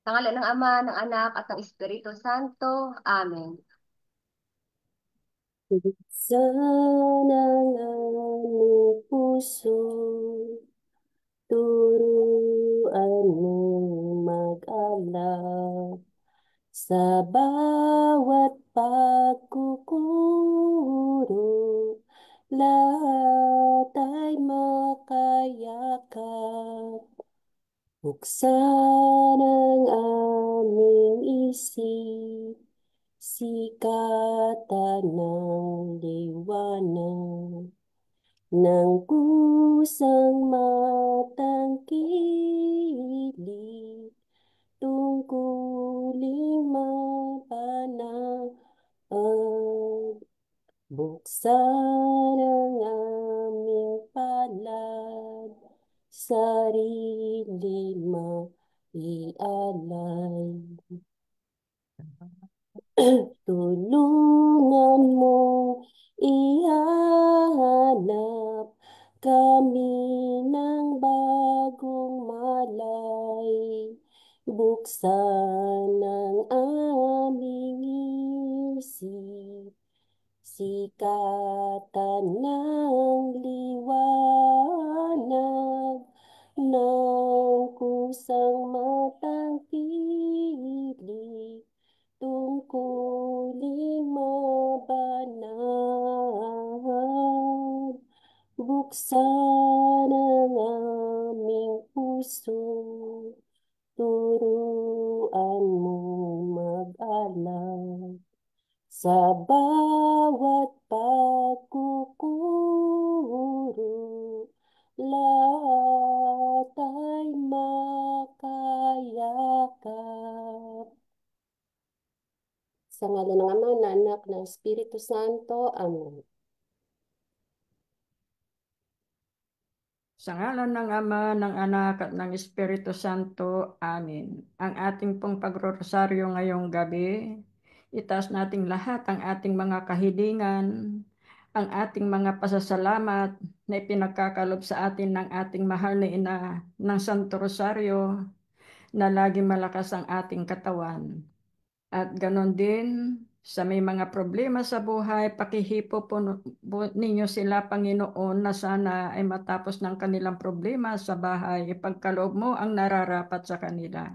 Sa ngalan ng Ama, ng Anak, at ng Espiritu Santo. Amen. Sana ng aming puso, turuan mo mag-alala sa bawat pagkukuro, lahat ay makayakap. Buksan ang aming isip, sikatan ng liwanag ng kusang matangkilik, tungkuling mapanahon. Buksan ang aming palad, sarili maialay. Tulungan mong ihanap kami ng bagong malay. Buksan ang aming isip, sikatan ng liwanag ng kusang matangkilik, tungkuling mabanal. Buksan ang aming puso, turuan mo mag-alala sa bawat pagkukuro, lahat ay makayakap. Sa ngalan ng Ama, ng Anak, ng Espiritu Santo. Amen. Sa ngalan ng Ama, ng Anak, at ng Espiritu Santo. Amen. Ang ating pong pagrorosaryo ngayong gabi, itaas nating lahat ang ating mga kahilingan, ang ating mga pasasalamat na ipinagkakalob sa atin ng ating mahal na ina ng Santo Rosario, na laging malakas ang ating katawan. At ganon din, sa may mga problema sa buhay, pakihipo po ninyo sila, Panginoon, na sana ay matapos ng kanilang problema sa bahay, ipagkaloob mo ang nararapat sa kanila.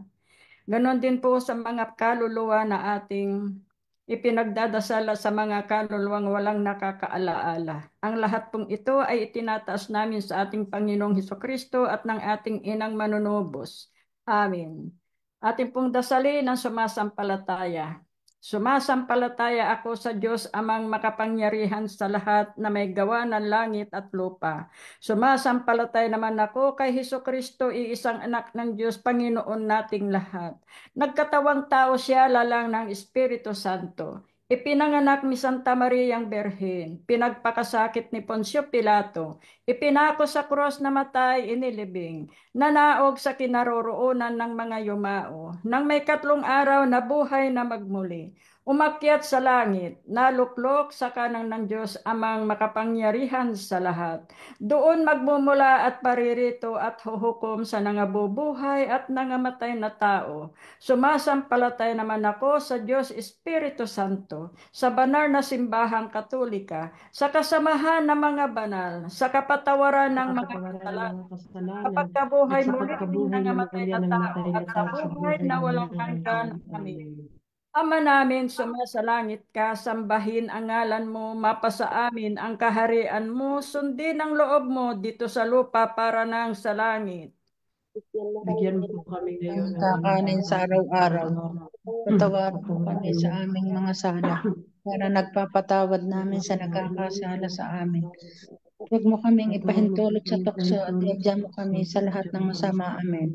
Ganon din po sa mga kaluluwa na ating ipinagdadasal sa mga kaluluwang walang nakakaalaala. Ang lahat pong ito ay itinataas namin sa ating Panginoong Hesukristo at ng ating Inang Manunubos. Amen. Ating pong dasalin ang sumasampalataya. Sumasampalataya ako sa Diyos Amang makapangyarihan sa lahat na may gawa ng langit at lupa. Sumasampalataya naman ako kay Hesukristo, iisang anak ng Diyos, Panginoon nating lahat. Nagkatawang tao siya lalang ng Espiritu Santo. Ipinanganak ni Santa Mariang Berhen, pinagpakasakit ni Poncio Pilato, ipinako sa krus na matay, inilibing, nanaog sa kinaroroonan ng mga yumao, nang may 3 araw na buhay na magmuli, umakyat sa langit, naluklok sa kanang ng Diyos Amang makapangyarihan sa lahat. Doon magmumula at paririto at huhukom sa nangabubuhay at nangamatay na tao. Sumasampalataya naman ako sa Diyos Espiritu Santo, sa banal na simbahang katolika, sa kasamahan ng mga banal, sa kapatawaran ng mga kasalanan, kasalanan, at kapagkabuhay sa muli ng pagkabuhay na nangamatay muli na ng tao, namatay at na sa tao sa buhay buhay na na walang hanggan. walang Amen. Amen. Ama namin, sumasalangit ka, sambahin ang ngalan mo, mapasa amin ang kaharian mo, sundin ang loob mo dito sa lupa para nang sa langit. Bigyan mo po kami Ang ngayon ng aming kakanin sa araw-araw. Patawarin mo Patawarin kami sa aming mga sala, para nagpapatawad namin sa nakakasala sa amin. Huwag mo kaming ipahintulot sa tukso at iadyan mo kami sa lahat ng masama. Amen.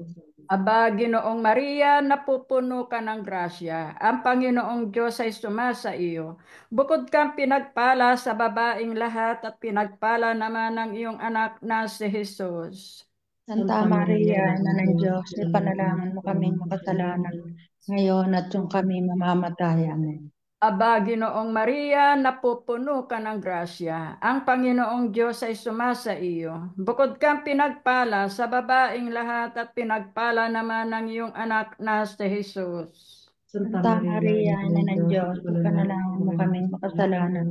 Aba, Ginoong Maria, napupuno ka ng grasya. Ang Panginoong Diyos ay sumasa iyo. Bukod kang pinagpala sa babaing lahat at pinagpala naman ng iyong anak na si Jesus. Santa Maria, Ina ng Diyos, ipanalangin mo kaming makasalanan, ngayon at yung kami mamamatay. Amen. Aba, Ginoong Maria, napupuno ka ng grasya. Ang Panginoong Diyos ay sumasa iyo. Bukod kang pinagpala sa babaeng lahat at pinagpala naman ng iyong anak na si Jesus. Santa Maria, Ina ng Diyos, ipanalangin mo kaming makasalanan,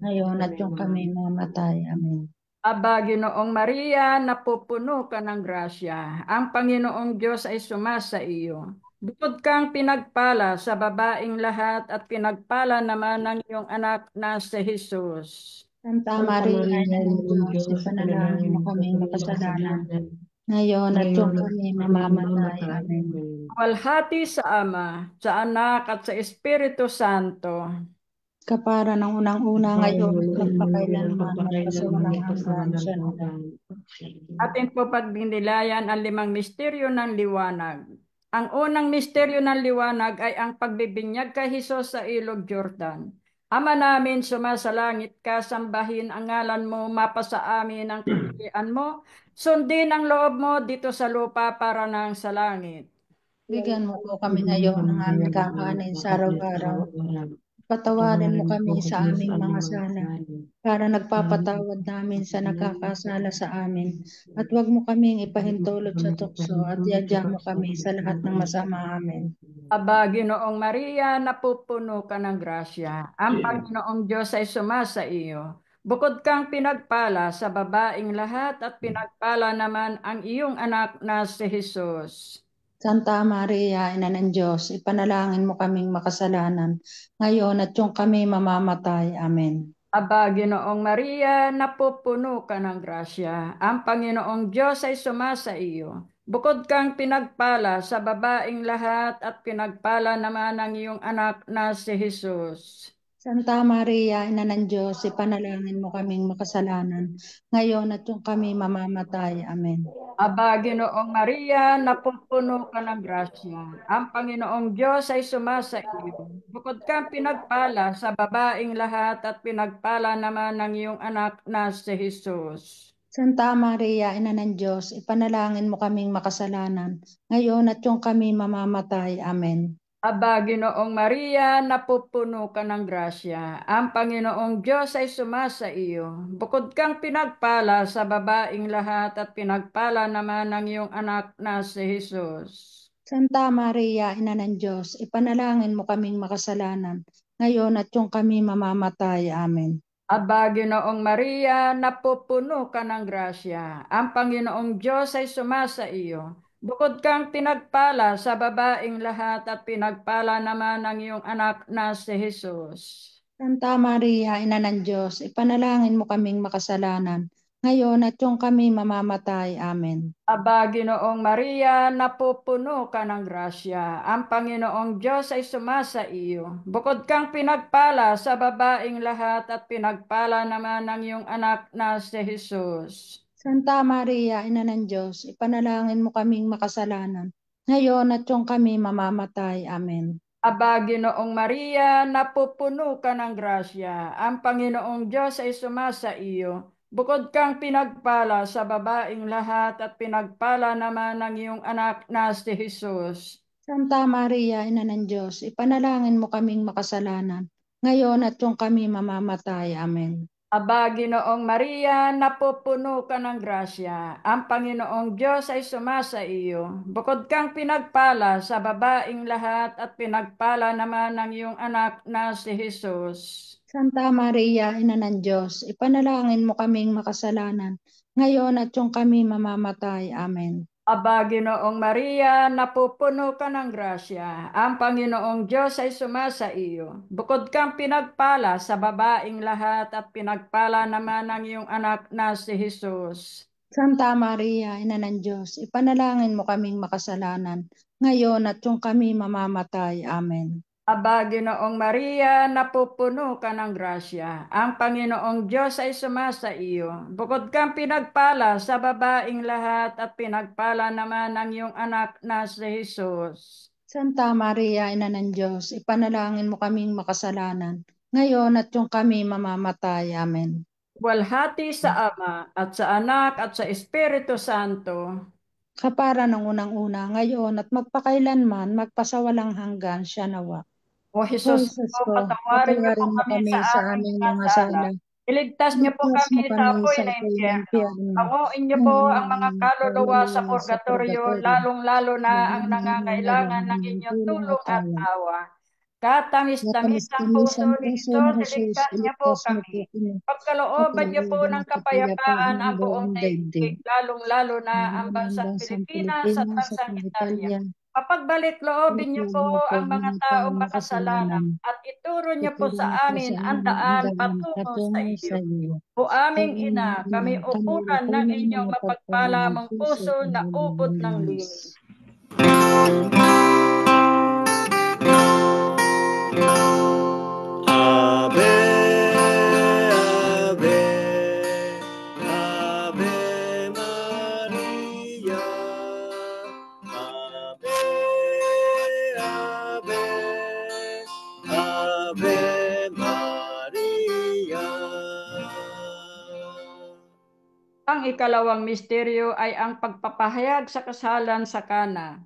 ngayon at yung kami mamatay. Amen. Aba, Ginoong Maria, napupuno ka ng grasya. Ang Panginoong Diyos ay sumasa iyo. Bukod kang pinagpala sa babaeng lahat at pinagpala naman ng iyong anak na si Jesus. Santa Maria, Ina ng Diyos, ipanalangin mo kaming makasalanan, ngayon at yung kami mamamatay. Amen. Walhati sa Ama, sa Anak at sa Espiritu Santo. Kapara ng unang-una ngayon at magpakailanman, magpasawalang hanggan. Siya na lang. Atin po pagbinilayan ang 5 misteryo ng liwanag. Ang unang misteryo ng liwanag ay ang pagbibinyag kay Hesus sa ilog Jordan. Ama namin, sumasalangit ka, sambahin ang ngalan mo, mapasa amin ang kaharian mo, sundin ang loob mo dito sa lupa para nang sa langit. Bigyan mo po kami ngayon ng aming kakanin sa araw-araw. Patawarin mo kami sa aming mga sala, para nagpapatawad namin sa nagkakasala sa amin. At huwag mo kaming ipahintulot sa tukso at iadya mo kami sa lahat ng masama. Amen. Aba, Ginoong Maria, napupuno ka ng grasya. Ang Panginoong Diyos ay sumasa iyo. Bukod kang pinagpala sa babaeng lahat at pinagpala naman ang iyong anak na si Jesus. Santa Maria, Ina ng Diyos, ipanalangin mo kaming makasalanan, ngayon at yung kami mamamatay. Amen. Aba, Ginoong Maria, napupuno ka ng grasya. Ang Panginoong Diyos ay sumasa iyo. Bukod kang pinagpala sa babaeng lahat at pinagpala naman ang iyong anak na si Jesus. Santa Maria, Ina ng Diyos, ipanalangin mo kaming makasalanan, ngayon at yung kami mamamatay. Amen. Aba, Ginoong Maria, napupuno ka ng grasya. Ang Panginoong Diyos ay sumasa iyo. Bukod kang pinagpala sa babaeng lahat at pinagpala naman ng iyong anak na si Jesus. Santa Maria, Ina ng Diyos, ipanalangin mo kaming makasalanan, ngayon at yung kami mamamatay. Amen. Aba, Ginoong Maria, napupuno ka ng grasya. Ang Panginoong Diyos ay sumasa iyo. Bukod kang pinagpala sa babaeng lahat at pinagpala naman ng iyong anak na si Jesus. Santa Maria, Ina ng Diyos, ipanalangin mo kaming makasalanan, ngayon at yung kami mamamatay. Amen. Aba, Ginoong Maria, napupuno ka ng grasya. Ang Panginoong Diyos ay sumasa iyo. Bukod kang pinagpala sa babaeng lahat at pinagpala naman ng iyong anak na si Jesus. Santa Maria, Ina ng Diyos, ipanalangin mo kaming makasalanan, ngayon at yung kami mamamatay. Amen. Aba, Ginoong Maria, napupuno ka ng grasya. Ang Panginoong Diyos ay sumasa iyo. Bukod kang pinagpala sa babaeng lahat at pinagpala naman ng iyong anak na si Jesus. Santa Maria, Ina ng Diyos, ipanalangin mo kaming makasalanan, ngayon at yung kami mamamatay. Amen. Aba, Ginoong Maria, napupuno ka ng grasya. Ang Panginoong Diyos ay sumasa iyo. Bukod kang pinagpala sa babaeng lahat at pinagpala naman ng iyong anak na si Jesus. Santa Maria, Ina ng Diyos, ipanalangin mo kaming makasalanan, ngayon at yung kami mamamatay. Amen. Aba, Ginoong Maria, napupuno ka ng grasya. Ang Panginoong Diyos ay sumasa iyo. Bukod kang pinagpala sa babaeng lahat at pinagpala naman ng iyong anak na si Jesus. Santa Maria, Ina ng Diyos, ipanalangin mo kaming makasalanan, ngayon at yung kami mamamatay. Amen. Aba, Ginoong Maria, napupuno ka ng grasya. Ang Panginoong Diyos ay sumasa iyo. Bukod kang pinagpala sa babaeng lahat at pinagpala naman ng iyong anak na si Jesus. Santa Maria, Ina ng Diyos, ipanalangin mo kaming makasalanan, ngayon at yung kami mamamatay. Amen. Aba, Ginoong Maria, napupuno ka ng grasya. Ang Panginoong Diyos ay sumasa iyo. Bukod kang pinagpala sa babaeng lahat at pinagpala naman ng iyong anak na si Jesus. Santa Maria, Ina ng Diyos, ipanalangin mo kaming makasalanan, ngayon at yung kami mamamatay. Amen. Walhati sa Ama at sa Anak at sa Espiritu Santo. Kapara ng unang-una, ngayon at magpakailanman, magpasawalang hanggan. Siya nawa. O O Jesus Jesus ko, ko, patawarin niyo po patawarin mo kami kami sa sa aming aming mga mga sala. sala. Iligtas niyo po Iligtas mo kami sa kami apoy sa na apoy ng impyerno. impyerno. Panguin niyo po ang mga kaluluwa sa purgatorio, lalong-lalo na ang nangangailangan ng inyong tulong at awa. Katamis-tamis ang puso ni Jesus, iligtas niya po kami. Pagkalooban niyo po ng kapayapaan ang buong daigdig, lalong-lalo na ang bansang Pilipinas at bansang Italia. Kapagbalik loobin niyo po ang mga taong makasalanan at ituro niyo po sa amin ang daan patungo sa iyo. O aming ina, kami upunan ng inyong mapagpalamang puso na ubod ng linis. Ave, Ave, Ave Maria. Ave, Ave, Ave Maria. Ang ikalawang misteryo ay ang pagpapahayag sa kasalan sa Kana.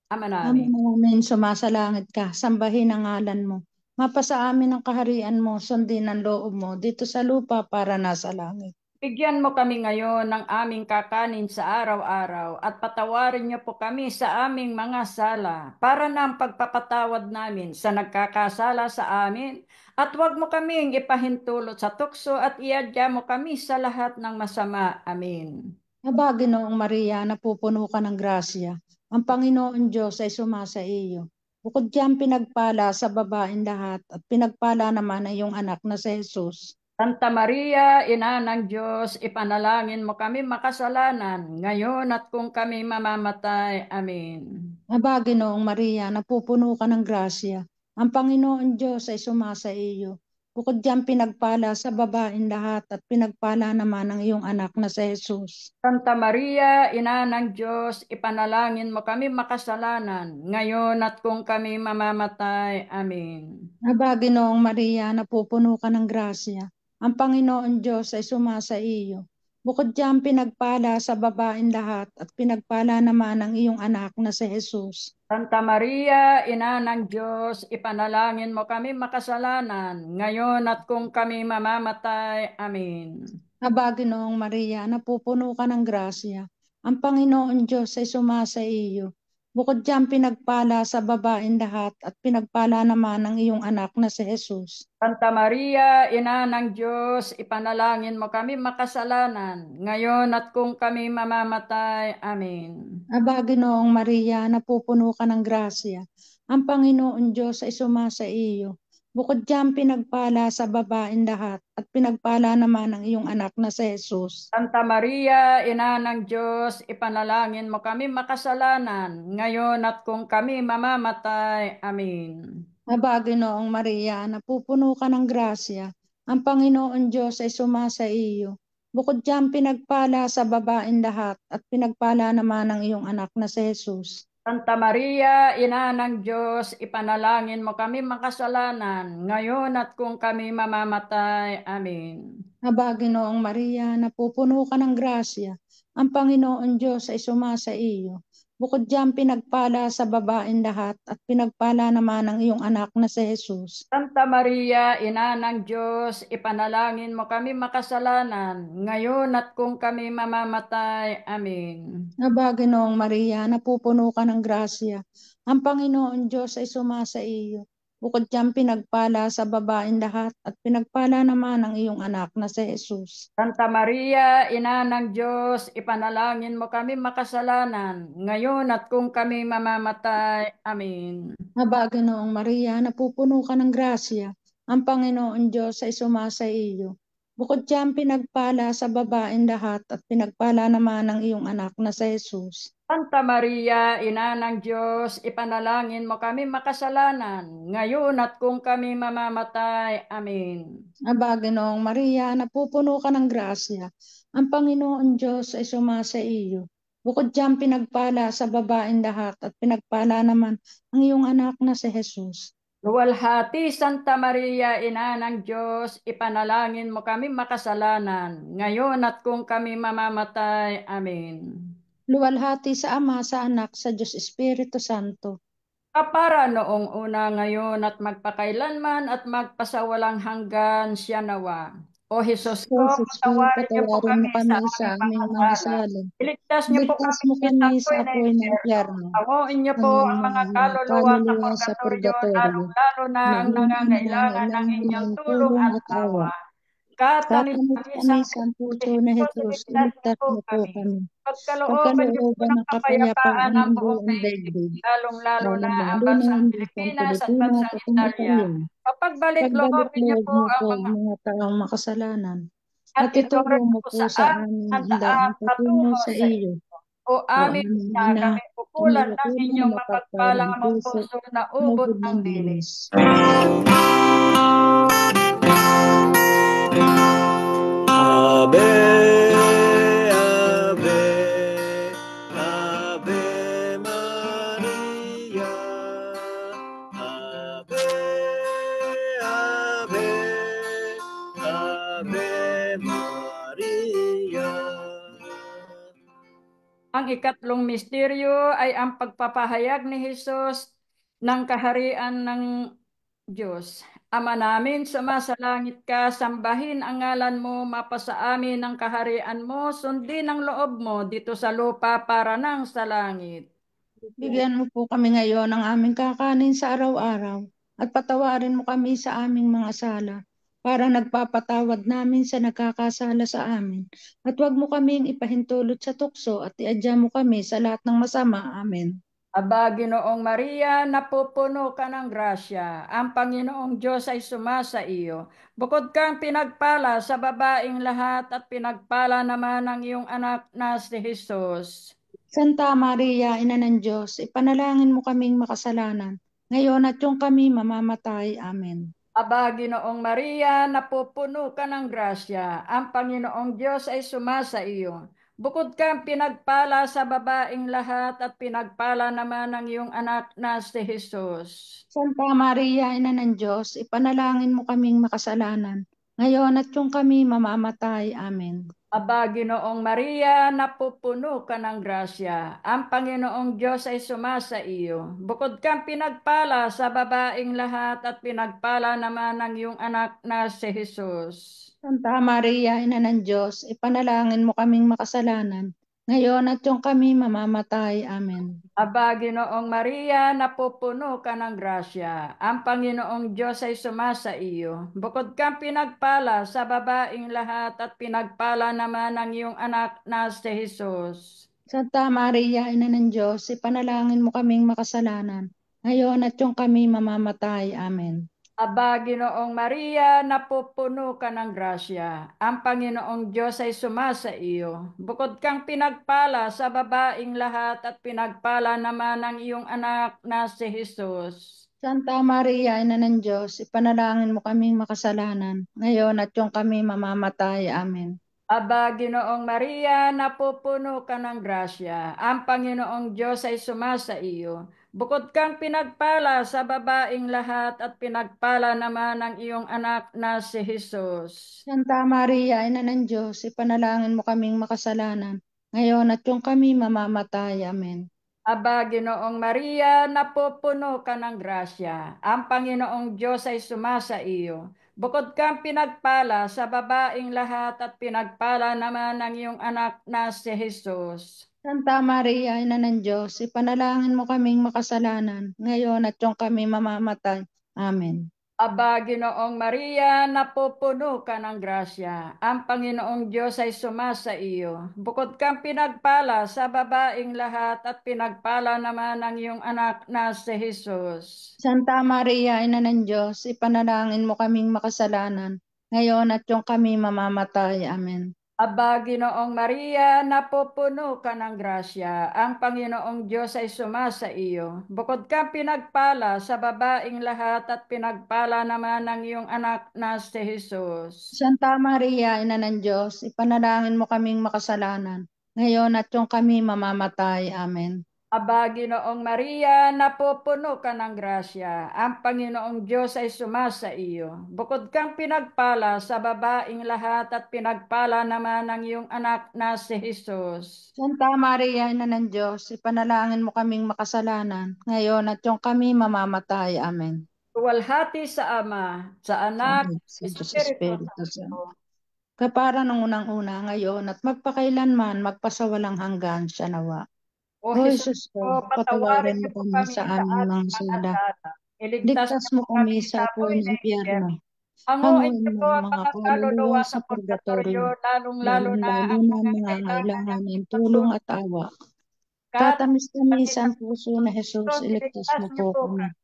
Ama Ama namin, namin, sumasalangit ka, sambahin ang ngalan mo. Mapasa amin ang kaharian mo, sundin ang loob mo, dito sa lupa para nasa langit. bigyan mo kami ngayon ng aming kakanin sa araw-araw at patawarin niyo po kami sa aming mga sala para ng pagpapatawad namin sa nagkakasala sa amin at huwag mo kaming ipahintulot sa tukso at iadya mo kami sa lahat ng masama. Amen. Aba, Ginoong Maria, napupuno ka ng grasya. Ang Panginoon Diyos ay sumasa iyo. Bukod diyan pinagpala sa babaeng lahat at pinagpala naman ang iyong anak na si Jesus. Santa Maria, Ina ng Diyos, ipanalangin mo kami makasalanan, ngayon at kung kami mamamatay. Amen. Aba, Ginoong Maria, napupuno ka ng grasya. Ang Panginoon Diyos ay sumasa iyo. Bukod diyan pinagpala sa babaeng lahat at pinagpala naman ang iyong anak na si Jesus. Santa Maria, Ina ng Diyos, ipanalangin mo kami makasalanan, ngayon at kung kami mamamatay. Amen. Aba, Ginoong Maria, napupuno ka ng grasya. Ang Panginoon Diyos ay sumasa iyo. Bukod diyan pinagpala sa babaeng lahat at pinagpala naman ang iyong anak na si Jesus. Santa Maria, Ina ng Diyos, ipanalangin mo kami makasalanan, ngayon at kung kami mamamatay. Amen. Aba, Ginoong Maria, napupuno ka ng grasya. Ang Panginoon Diyos ay sumasa iyo. Bukod diyan pinagpala sa babaeng lahat at pinagpala naman ang iyong anak na si Jesus. Santa Maria, Ina ng Diyos, ipanalangin mo kami makasalanan, ngayon at kung kami mamamatay. Amen. Aba, Ginoong Maria, napupuno ka ng grasya. Ang Panginoon Diyos ay sumasa iyo. Bukod diyan pinagpala sa babaeng lahat at pinagpala naman ang iyong anak na si Jesus. Santa Maria, Ina ng Diyos, ipanalangin mo kami makasalanan, ngayon at kung kami mamamatay. Amen. Aba, Ginoong Maria, napupuno ka ng grasya. Ang Panginoon Diyos ay sumasa iyo. Bukod diyan pinagpala sa babaeng lahat at pinagpala naman ang iyong anak na si Jesus. Santa Maria, Ina ng Diyos, ipanalangin mo kami makasalanan, ngayon at kung kami mamamatay. Amen. Aba, Ginoong Maria, napupuno ka ng grasya. Ang Panginoon Diyos ay sumasa iyo. Bukod diyan pinagpala sa babaeng lahat at pinagpala naman ang iyong anak na si Jesus. Santa Maria, Ina ng Diyos, ipanalangin mo kami makasalanan, ngayon at kung kami mamamatay. Amen. Aba, Ginoong Maria, napupuno ka ng grasya. Ang Panginoon Diyos ay sumasa iyo. Bukod diyan pinagpala sa babaeng lahat at pinagpala naman ang iyong anak na si Jesus. Santa Maria, Ina ng Diyos, ipanalangin mo kami makasalanan, ngayon at kung kami mamamatay. Amen. Aba, Ginoong Maria, napupuno ka ng grasya. Ang Panginoon Diyos ay sumasa iyo. Bukod diyan pinagpala sa babaeng lahat at pinagpala naman ang iyong anak na si Jesus. Santa Maria, Ina ng Diyos, ipanalangin mo kami makasalanan, ngayon at kung kami mamamatay. Amen. Aba, Ginoong Maria, napupuno ka ng grasya. Ang Panginoon Diyos ay sumasa iyo. Bukod diyan pinagpala sa babaeng lahat at pinagpala naman ang iyong anak na si Jesus. Luwalhati, Santa Maria, Ina ng Diyos, ipanalangin mo kami makasalanan, ngayon at kung kami mamamatay. Amen. Luwalhati sa Ama, sa Anak, sa Diyos Espiritu Santo. Kapara noong una, ngayon at magpakailanman at magpasawalang hanggan siya nawa. O Hesus ko, Jesus ko, patawarin niyo po patawarin mo kami sa kami sa aming mga aming mga sala. sala. Iligtas niyo po Iligtas kami mo sa kami apoy sa na apoy ng impyerno. impyerno. Awain niyo po Ang ang mga mga kaluluwa sa kaluluwa sa purgatorio, purgatorio, lalong-lalo na ang lalo na nangangailangan ng nangangailangan inyong ng tulong tulong at at awa. awa. Katanis Tatanggap kami kami sa sa puso puso ni na Jesus, Jesus, iligtas niyo iligtas po mo po kami. kami. Pagkalooban niyo po Pagkalooban ng ng kapayapaan kapayapaan ang ng buong buong daigdig, daigdig, lalong-lalo na ang lalo na bansang ang bansang Pilipinas at Pilipinas bansang at ang Italia. Italya. Pagbalik Pagbalik loobin niyo loob po mo ang po mga mga taong makasalanan, at at ituro ituro mo po po sa sa amin amin ang ang daan daan patungo patungo sa sa iyo. o O aming aming ina, ina, kami kami pupulan ng ukulan inyong mapagpalang mapagpalang puso, puso na ubod ubod ng ng dinis. dinis. Ave, Ave, Ave Maria. Ave, Ave, Ave Maria. Ang ikatlong misteryo ay ang pagpapahayag ni Jesus ng kaharian ng Diyos. Ama namin, sumasalangit ka, sambahin ang ngalan mo, mapasa amin ang kaharian mo, sundin ang loob mo dito sa lupa para nang sa langit. Bigyan mo po kami ngayon ng aming kakanin sa araw-araw, at patawarin mo kami sa aming mga sala, para nagpapatawad namin sa nagkakasala sa amin. At huwag mo kaming ipahintulot sa tukso, at iadya mo kami sa lahat ng masama. Amen. Aba, Ginoong Maria, napupuno ka ng grasya. Ang Panginoong Diyos ay sumasa iyo. Bukod kang pinagpala sa babaing lahat at pinagpala naman ang iyong anak na si Jesus. Santa Maria, Ina ng Diyos, ipanalangin mo kaming makasalanan, ngayon at yung kami mamamatay. Amen. Aba, Ginoong Maria, napupuno ka ng grasya. Ang Panginoong Diyos ay sumasa iyo. Bukod kang pinagpala sa babaing lahat at pinagpala naman ang iyong anak na si Jesus. Santa Maria, Ina ng Diyos, ipanalangin mo kaming makasalanan, ngayon at yung kami mamamatay. Amen. Aba, Ginoong Maria, napupuno ka ng grasya. Ang Panginoong Diyos ay sumasa iyo. Bukod kang pinagpala sa babaing lahat at pinagpala naman ang iyong anak na si Jesus. Santa Maria, Ina ng Diyos, ipanalangin mo kaming makasalanan, ngayon at yung kami mamamatay. Amen. Aba, Ginoong Maria, napupuno ka ng grasya. Ang Panginoong Diyos ay sumasa iyo. Bukod kang pinagpala sa babaing lahat at pinagpala naman ang iyong anak na si Jesus. Santa Maria, Ina ng Diyos, ipanalangin mo kaming makasalanan, ngayon at yung kami mamamatay. Amen. Aba, Ginoong Maria, napupuno ka ng grasya. Ang Panginoong Diyos ay sumasa iyo. Bukod kang pinagpala sa babaing lahat at pinagpala naman ang iyong anak na si Jesus. Santa Maria, Ina ng Diyos, ipanalangin mo kaming makasalanan, ngayon at yung kami mamamatay. Amen. Aba, Ginoong Maria, napupuno ka ng grasya. Ang Panginoong Diyos ay sumasa iyo. Bukod kang pinagpala sa babaing lahat at pinagpala naman ang iyong anak na si Jesus. Santa Maria, Ina ng Diyos, ipanalangin mo kaming makasalanan, ngayon at yung kami mamamatay. Amen. Aba, Ginoong Maria, napupuno ka ng grasya. Ang Panginoong Diyos ay sumasa iyo. Bukod kang pinagpala sa babaing lahat at pinagpala naman ang iyong anak na si Jesus. Santa Maria, Ina ng Diyos, ipanalangin mo kaming makasalanan, ngayon at yung kami mamamatay. Amen. Aba, Ginoong Maria, napupuno ka ng grasya. Ang Panginoong Diyos ay sumasa iyo. Bukod kang pinagpala sa babaing lahat at pinagpala naman ang iyong anak na si Jesus. Santa Maria, Ina ng Diyos, ipanalangin mo kaming makasalanan, ngayon at yung kami mamamatay. Amen. Aba, Ginoong Maria, napupuno ka ng grasya. Ang Panginoong Diyos ay sumasa iyo. Bukod kang pinagpala sa babaing lahat at pinagpala naman ang iyong anak na si Jesus. Santa Maria, Ina ng Diyos, ipanalangin mo kaming makasalanan, ngayon at yung kami mamamatay. Amen. Aba, Ginoong Maria, napupuno ka ng grasya. Ang Panginoong Diyos ay sumasa iyo. Bukod kang pinagpala sa babaing lahat at pinagpala naman ang iyong anak na si Jesus. Santa Maria, Ina ng Diyos, ipanalangin mo kaming makasalanan, ngayon at yung kami mamamatay. Amen. Luwalhati sa Ama, sa Anak, Sa Diyos Espiritu Espiritu Santo. Santo. Kapara ng unang-una ngayon at magpakailanman, magpasawalang hanggan siya nawa. O O Jesus Jesus ko, ko, patawarin patawarin mo niyo po kami kami sa sa aming mga ating mga sala. sala. Iligtas Ligtas niyo mo po kami kami sa sa apoy apoy ng na impyerno. impyerno. Hanguin Hanguin niyo mo po ang ang mga mga kaluluwa kaluluwa sa sa purgatorio, purgatorio, lalong-lalo na lalong-lalo ang na mga mga kailangan kailangan ng ng tulong tulong. at awa. Kami Tatamis-tamis sa ang puso na Jesus, puso, iligtas iligtas mo niyo po po kami. kami.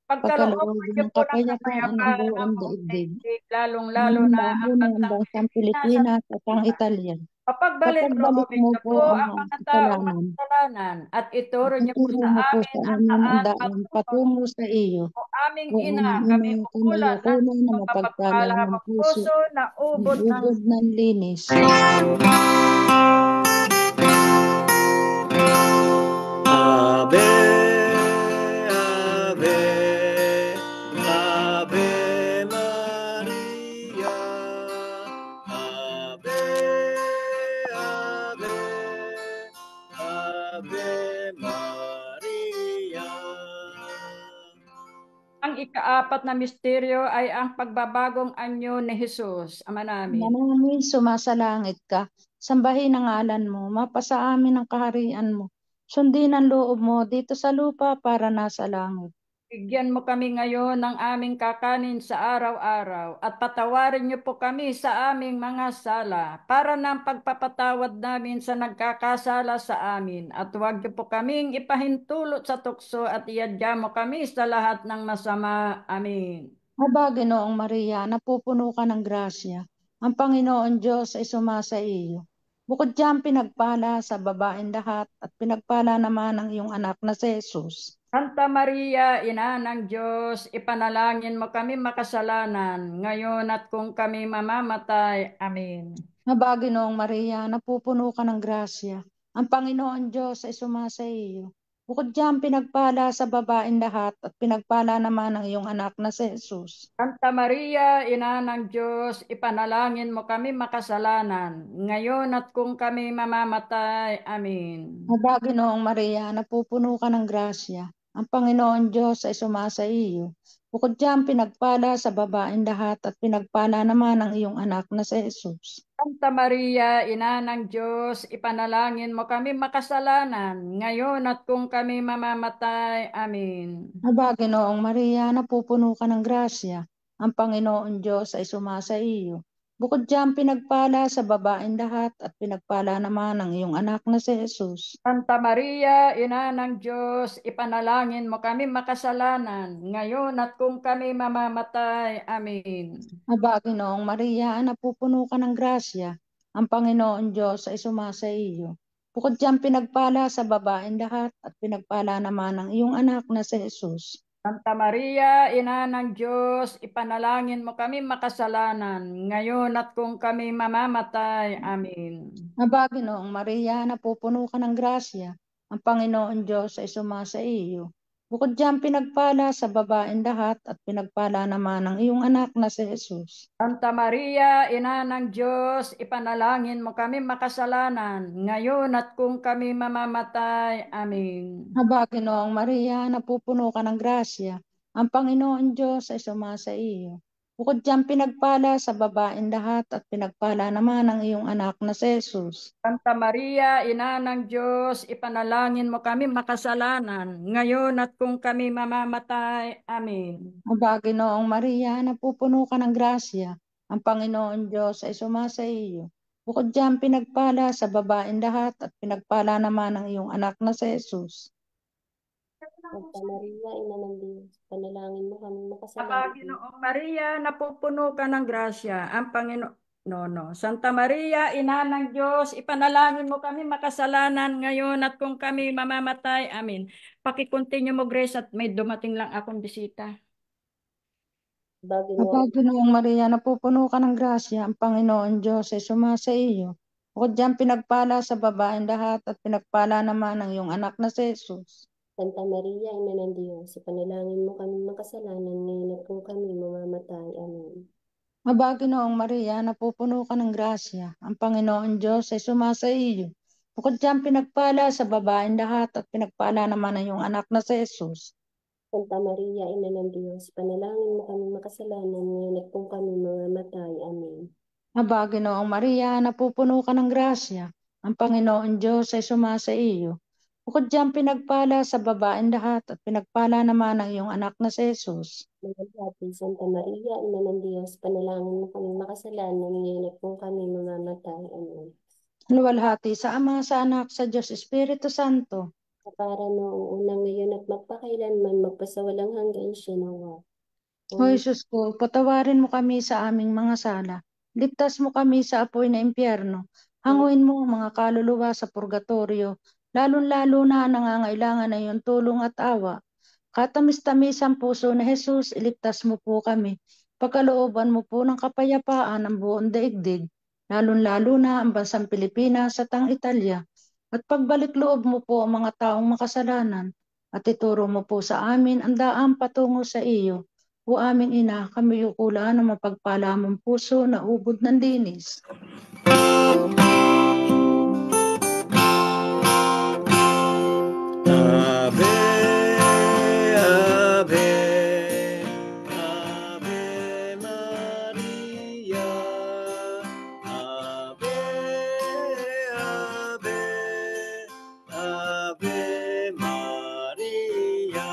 Pagkalooban Pagkalooban niyo ng po ng kapayapaan ng kapayapaan ng buong buong daigdig, daigdig, lalong-lalo na lalong-lalo ang na ang bansang bansang Pilipinas at Pilipinas at ang Italia. Italia. Papagbalik Papagbalik loobin mo niyo po po ang ang mga mga taong kasalanan. makasalanan at ituro niyo po Ituro sa mo po amin sa ang amin ang daan daan patungo sa iyo. o aming O ina, aming kami ina, ula kamayo ko ng na mapagpala mapagpala ng ng puso, puso na ng ubod ng ubod ng linis. Ave, Ave, Ave Maria. Ave, Ave, Ave Maria. ang ikaapat na misteryo ay ang pagbabagong anyo ni Jesus, Ama namin. Namin sumasalangit ka, sambahin ang ngalan mo, mapasa amin ang kaharian mo. Sundin ang loob mo dito sa lupa para nasa langit. Bigyan mo kami ngayon ng aming kakanin sa araw-araw at patawarin niyo po kami sa aming mga sala para ng pagpapatawad namin sa nagkakasala sa amin at huwag niyo po kaming ipahintulot sa tukso at iadya mo kami sa lahat ng masama. Amen. Aba, Ginoong Maria, napupuno ka ng grasya. Ang Panginoon Diyos ay sumasa iyo. Bukod diyan, pinagpala sa babaeng lahat at pinagpala naman ang iyong anak na si Jesus. Santa Maria, Ina ng Diyos, ipanalangin mo kami makasalanan, ngayon at kung kami mamamatay. Amen. Aba, Ginoong Maria, napupuno ka ng grasya. Ang Panginoon Diyos ay sumasa iyo. Bukod diyan, pinagpala sa babaeng lahat at pinagpala naman ang iyong anak na si Jesus. Santa Maria, Ina ng Diyos, ipanalangin mo kami makasalanan, ngayon at kung kami mamamatay. Amen. Aba, Ginoong Maria, napupuno ka ng grasya. Ang Panginoon Diyos ay sumasa iyo. Bukod diyan, pinagpala sa babaeng lahat at pinagpala naman ang iyong anak na si Jesus. Santa Maria, Ina ng Diyos, ipanalangin mo kami makasalanan, ngayon at kung kami mamamatay. Amen. Aba, Ginoong Maria, napupuno ka ng grasya. Ang Panginoon Diyos ay sumasa iyo. Bukod diyan, pinagpala sa babaeng lahat at pinagpala naman ang iyong anak na si Jesus. Santa Maria, Ina ng Diyos, ipanalangin mo kami makasalanan, ngayon at kung kami mamamatay. Amen. Aba, Ginoong Maria, napupuno ka ng grasya. Ang Panginoon Diyos ay sumasa iyo. Bukod diyan, pinagpala sa babaeng lahat at pinagpala naman ang iyong anak na si Jesus. Santa Maria, Ina ng Diyos, ipanalangin mo kami makasalanan, ngayon at kung kami mamamatay. Amen. Aba, Ginoong Maria, napupuno ka ng grasya. Ang Panginoon Diyos ay sumasa iyo. Bukod diyan, pinagpala sa babaeng lahat at pinagpala naman ang iyong anak na si Jesus. Santa Maria, Ina ng Diyos, ipanalangin mo kami makasalanan, ngayon at kung kami mamamatay. Amen. Aba, Ginoong Maria, napupuno ka ng grasya. Ang Panginoon Diyos ay sumasa iyo. Bukod diyan, pinagpala sa babaeng lahat at pinagpala naman ang iyong anak na si Jesus. Santa Maria, Ina ng Diyos, ipanalangin mo kami makasalanan, ngayon at kung kami mamamatay. Amen. Aba, Ginoong Maria, napupuno ka ng grasya. Ang Panginoon Diyos ay sumasa iyo. Bukod diyan, pinagpala sa babaeng lahat at pinagpala naman ang iyong anak na si Jesus. Santa Maria, Ina ng Diyos, panalangin mo kami Aba, makasalanan. Ginoong Maria, napupuno ka ng grasya. Ang Panginoon, no. Santa Maria, Ina ng Diyos, ipanalangin mo kami makasalanan ngayon at kung kami mamamatay. Amen. Pakikontinue mo, Grace, at may dumating lang akong bisita. Aba, Aba, Ginoong Ginoong Maria, napupuno ka ng grasya. Ang Panginoon Diyos ay sumasa iyo. Bukod diyan, pinagpala sa babaeng lahat at pinagpala naman ang iyong anak na si Jesus. Santa Maria, Ina ng Diyos, ipanalangin mo kami makasalanan ngayon at kung kami mamamatay. Amen. Mabagi noong Maria, napupuno ka ng grasya. Ang Panginoon Diyos ay sumasa iyo. Bukod diyan, pinagpala sa babaeng lahat at pinagpala naman ang iyong anak na si Jesus. Santa Maria, Ina ng Diyos, panalangin mo kami makasalanan ngayon at kung kami mamamatay. Amen. Mabagi noong Maria, napupuno ka ng grasya. Ang Panginoon Diyos ay sumasa iyo. Bukod diyan, pinagpala sa babaeng lahat at pinagpala naman ang iyong anak na si Jesus. Maghati, Santa Maria, Ina ng Diyos, panalangin mo kami makasalanan ngayon at kung kami mamamatay. Amen. Luwalhati sa Ama, sa Anak, sa Diyos Espiritu Santo. Para noong una ngayon at magpakailanman, magpasawalang hanggan siya nawa. O Jesus ko, patawarin mo kami sa aming mga sala. Ligtas mo kami sa apoy na impyerno. Hanguin mo ang mga kaluluwa sa purgatorio, lalong-lalo na nangangailangan ng iyong tulong at awa. Katamis-tamis ang puso na Jesus, iligtas mo po kami. Pagkalooban mo po ng kapayapaan ang buong daigdig, lalong-lalo na ang bansang Pilipinas at ang Italia. At pagbalik loob mo po ang mga taong makasalanan, at ituro mo po sa amin ang daan patungo sa iyo. O aming ina, kami yukulaan ng mapagpala mong puso na ubod ng linis. Ave, Ave, Ave Maria. Ave, Ave, Ave Maria.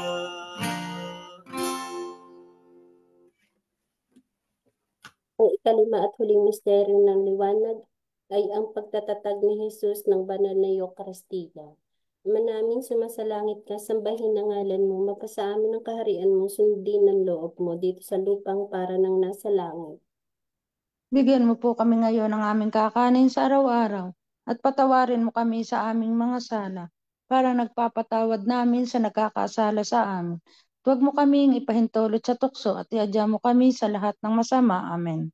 Ang ikalima at huling misteryo ng liwanag ay ang pagtatatag ni Jesus ng banal na Eucharistia. Ama namin, sumasalangit ka, sambahin ang ngalan mo, mapasa amin ang kaharian mo, sundin ang loob mo dito sa lupang para ng nasa langit. Bigyan mo po kami ngayon ng aming kakanin sa araw-araw at patawarin mo kami sa aming mga sala para nagpapatawad namin sa nagkakasala sa amin. Huwag mo kaming ipahintulot sa tukso at iadya mo kami sa lahat ng masama. Amen.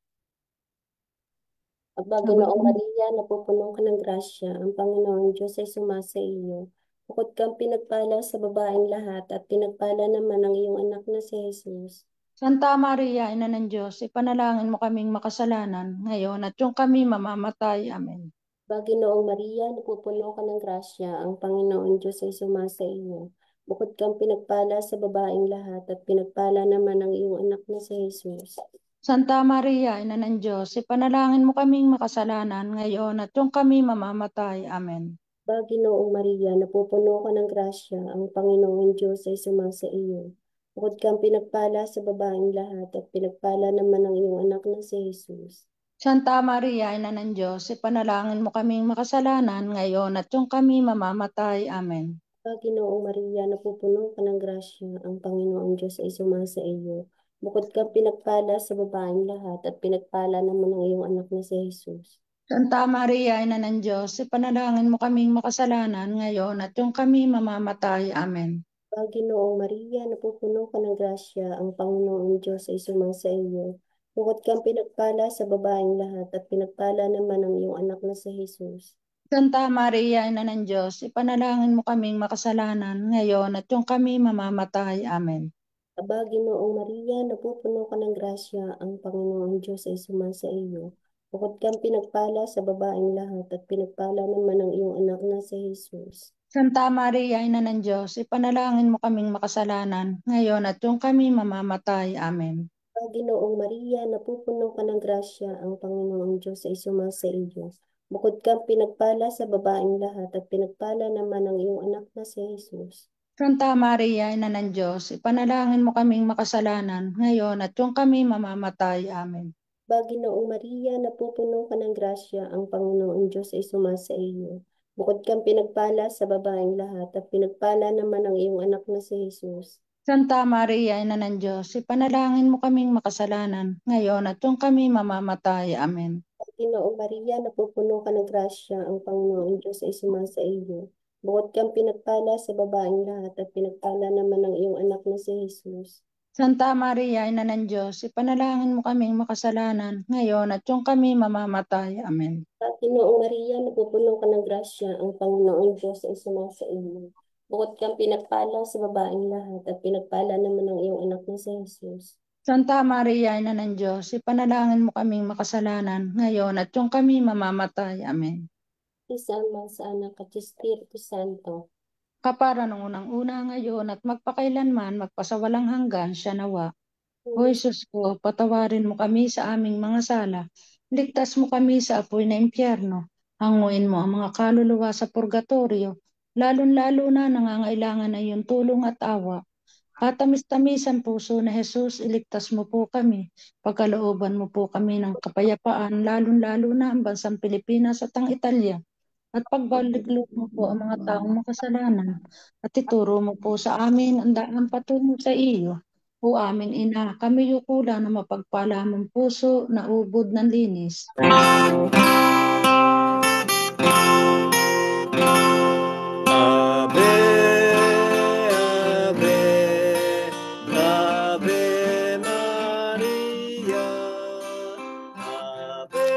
Aba, Ginoong Maria, napupuno ka ng grasya, ang Panginoong Diyos ay sumasa iyo. Bukod kang pinagpala sa babaeng lahat at pinagpala naman ang iyong anak na si Jesus. Santa Maria, Ina ng Diyos, ipanalangin mo kaming makasalanan ngayon at yung kami mamamatay. Amen. Ginoong Maria, napupuno ka ng grasya, ang Panginoong Diyos ay sumasa iyo. Bukod kang pinagpala sa babaeng lahat at pinagpala naman ang iyong anak na si Jesus. Santa Maria, Ina ng Diyos, ipanalangin mo kaming makasalanan ngayon at yung kami mamamatay. Amen. Ginoong Maria, napupuno ka ng grasya, ang Panginoong Diyos ay sumasa iyo. Bukod kang pinagpala sa babaeng lahat at pinagpala naman ang iyong anak na si Jesus. Santa Maria, Ina ng Diyos, ipanalangin mo kaming makasalanan ngayon at yung kami mamamatay. Amen. Ginoong Maria, napupuno ka ng grasya, ang Panginoong Diyos ay sumasa iyo. Bukod kang pinagpala sa babaeng lahat at pinagpala naman ang iyong anak na si Jesus. Santa Maria, Ina ng Diyos, ipanalangin mo kaming makasalanan ngayon at yung kami mamamatay. Amen. Ginoong Maria, napupuno ka ng grasya, ang Panginoong Diyos ay sumasa iyo. Bukod kang pinagpala sa babaeng lahat at pinagpala naman ang iyong anak na si Jesus. Santa Maria, Ina ng Diyos, ipanalangin mo kaming makasalanan ngayon at yung kami mamamatay. Amen. Ginoong Maria, napupuno ka ng grasya, ang Panginoong Diyos ay sumasa iyo. Bukod kang pinagpala sa babaeng lahat at pinagpala naman ang iyong anak na si Jesus. Santa Maria, Ina ng Diyos, ipanalangin mo kaming makasalanan ngayon at yung kami mamamatay. Amen. Ginoong Maria, napupuno ka ng grasya, ang Panginoong Diyos ay sumasa iyo. Bukod kang pinagpala sa babaeng lahat at pinagpala naman ang iyong anak na si Jesus. Santa Maria, Ina ng Diyos, ipanalangin mo kaming makasalanan ngayon at yung kami mamamatay. Amen. Ginoong Maria, napupuno ka ng grasya, ang Panginoong Diyos ay sumasa iyo. Bukod kang pinagpala sa babaeng lahat at pinagpala naman ang iyong anak na si Jesus. Santa Maria, Ina ng Diyos, ipanalangin mo kaming makasalanan ngayon at yung kami mamamatay. Amen. Ginoong Maria, napupuno ka ng grasya, ang Panginoong Diyos ay sumasa iyo. Bukod kang pinagpala sa babaeng lahat at pinagpala naman ang iyong anak na si Jesus. Santa Maria, Ina ng Diyos, ipanalangin mo kaming makasalanan, ngayon at yung kami mamamatay. Amen. Panginoong Maria, napupuno ka ng grasya, ang Panginoong Diyos ay sumasa iyo. Bukod kang pinagpala sa babaeng lahat, at pinagpala naman ang iyong anak na si Jesus. Santa Maria, Ina ng Diyos, ipanalangin mo kaming makasalanan, ngayon at yung kami mamamatay. Amen. Isa Ama, sa Anak at Espiritu Santo. Kapara nung unang-una ngayon at magpakailanman, magpasawalang hanggan, siya nawa. O Jesus ko, patawarin mo kami sa aming mga sala. Ligtas mo kami sa apoy na impyerno. Hanguin mo ang mga kaluluwa sa purgatorio, lalong-lalo na nangangailangan na iyong tulong at awa. Katamis-tamis ang puso na Jesus, iligtas mo po kami. Pagkalooban mo po kami ng kapayapaan, lalong-lalo na ang bansang Pilipinas at ang Italia. At pagbalik-loob mo po ang mga taong makasalanan at ituro mo po sa amin ang daang patungo sa iyo. O aming ina, kami yukula na mapagpala mong puso na ubod ng linis. Ave, Ave, Ave Maria. Ave,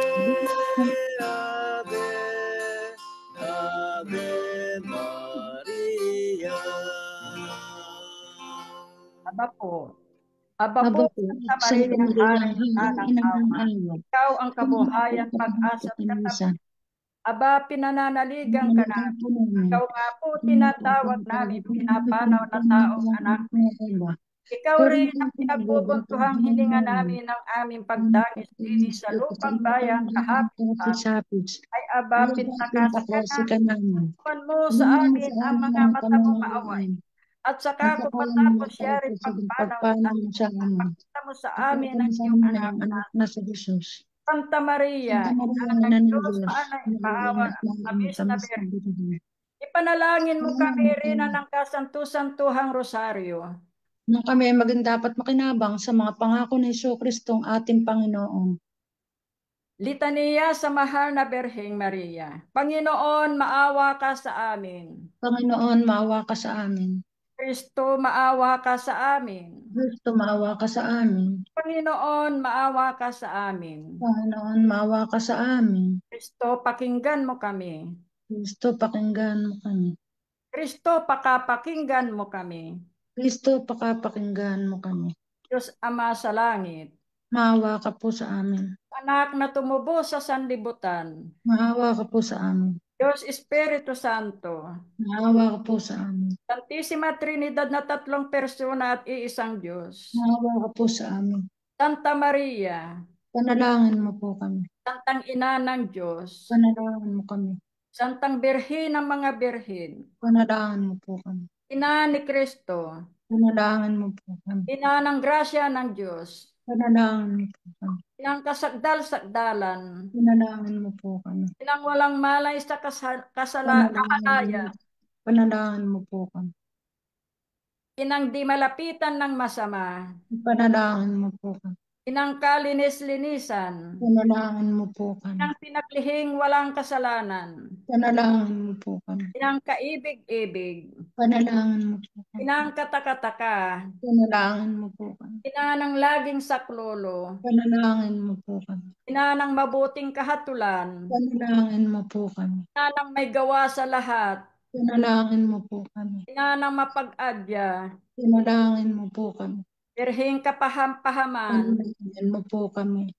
Ave, Ave Maria. Aba po. Aba Aba po, po, Santa Santa Maria, Maria, Haring Haring Inang Ina ng Ama. Awa, Ikaw ang kabuhayan, pag-asa at pag-asa. Aba, pinananaligan ka namin. Ikaw nga po, tinatawag namin, pinapanaw na taong anak. Ikaw rin ang pinagbubuntuhang hininga namin ng aming pagdangis dini sa lupang bayan kahapit ay aba, pintakasi ka namin. Mo sa amin ang mga mata mo maaway. At saka kung matapos siya rin pagpanaw sa amin, mo sa amin ang iyong anak na si Jesus. Santa Maria, Santa Maria, Ina Ina ng ng Diyos, Diyos, maawa, mabis na Birhen. Ipanalangin mo kami rin ng kasantu-santuhang rosaryo. Nung kami ay maging dapat makinabang sa mga pangako ni Jesucristong ating Panginoon. Litania sa mahal na Birheng Maria. Panginoon, maawa ka sa amin. Panginoon, maawa ka sa amin. Kristo, maawa ka sa amin. Kristo, maawa ka sa amin. Panginoon, maawa ka sa amin. Panginoon, maawa ka sa amin. Kristo, pakinggan mo kami. Kristo, pakinggan mo kami. Kristo, pakapakinggan mo kami. Kristo, pakapakinggan mo kami. Diyos Ama sa langit, Maawa ka po sa amin. anak na tumubo sa sanlibutan, Maawa ka po sa amin. Diyos Espiritu Santo, Maawa ka po sa amin. Santisima Trinidad na tatlong persona at iisang Diyos. Maawa ka po sa amin. Santa Maria, Panalangin mo po kami. Santang Ina ng Diyos, Panalangin mo kami. Santang Birhen ng mga Birhen, Panalangin mo po kami. Ina ni Kristo, Panalangin mo po kami. Ina ng grasya ng Diyos, Panalangin mo po kami. Inang kasagdal-sagdalan, Panalangin mo po kami. Inang walang malay sa kahalaya, Panalangin mo po kami. Inang di malapitan ng masama, Panalangin mo po kami. Inang kalinis-linisan, Panalangin mo po kami. Inang pinaglihing walang kasalanan, Panalangin mo po kami. Inang kaibig-ibig, Panalangin mo po kami. Inang katakataka, Panalangin mo po kami. Ina ng laging saklolo, Panalangin mo po kami. Ina ng mabuting kahatulan, Panalangin mo po kami. Ina ng may gawa sa lahat, Panalangin mo po kami. Ina ng mapag-adya, Panalangin mo po kami. Birheng kapaham-pahaman, Panalangin mo po kami.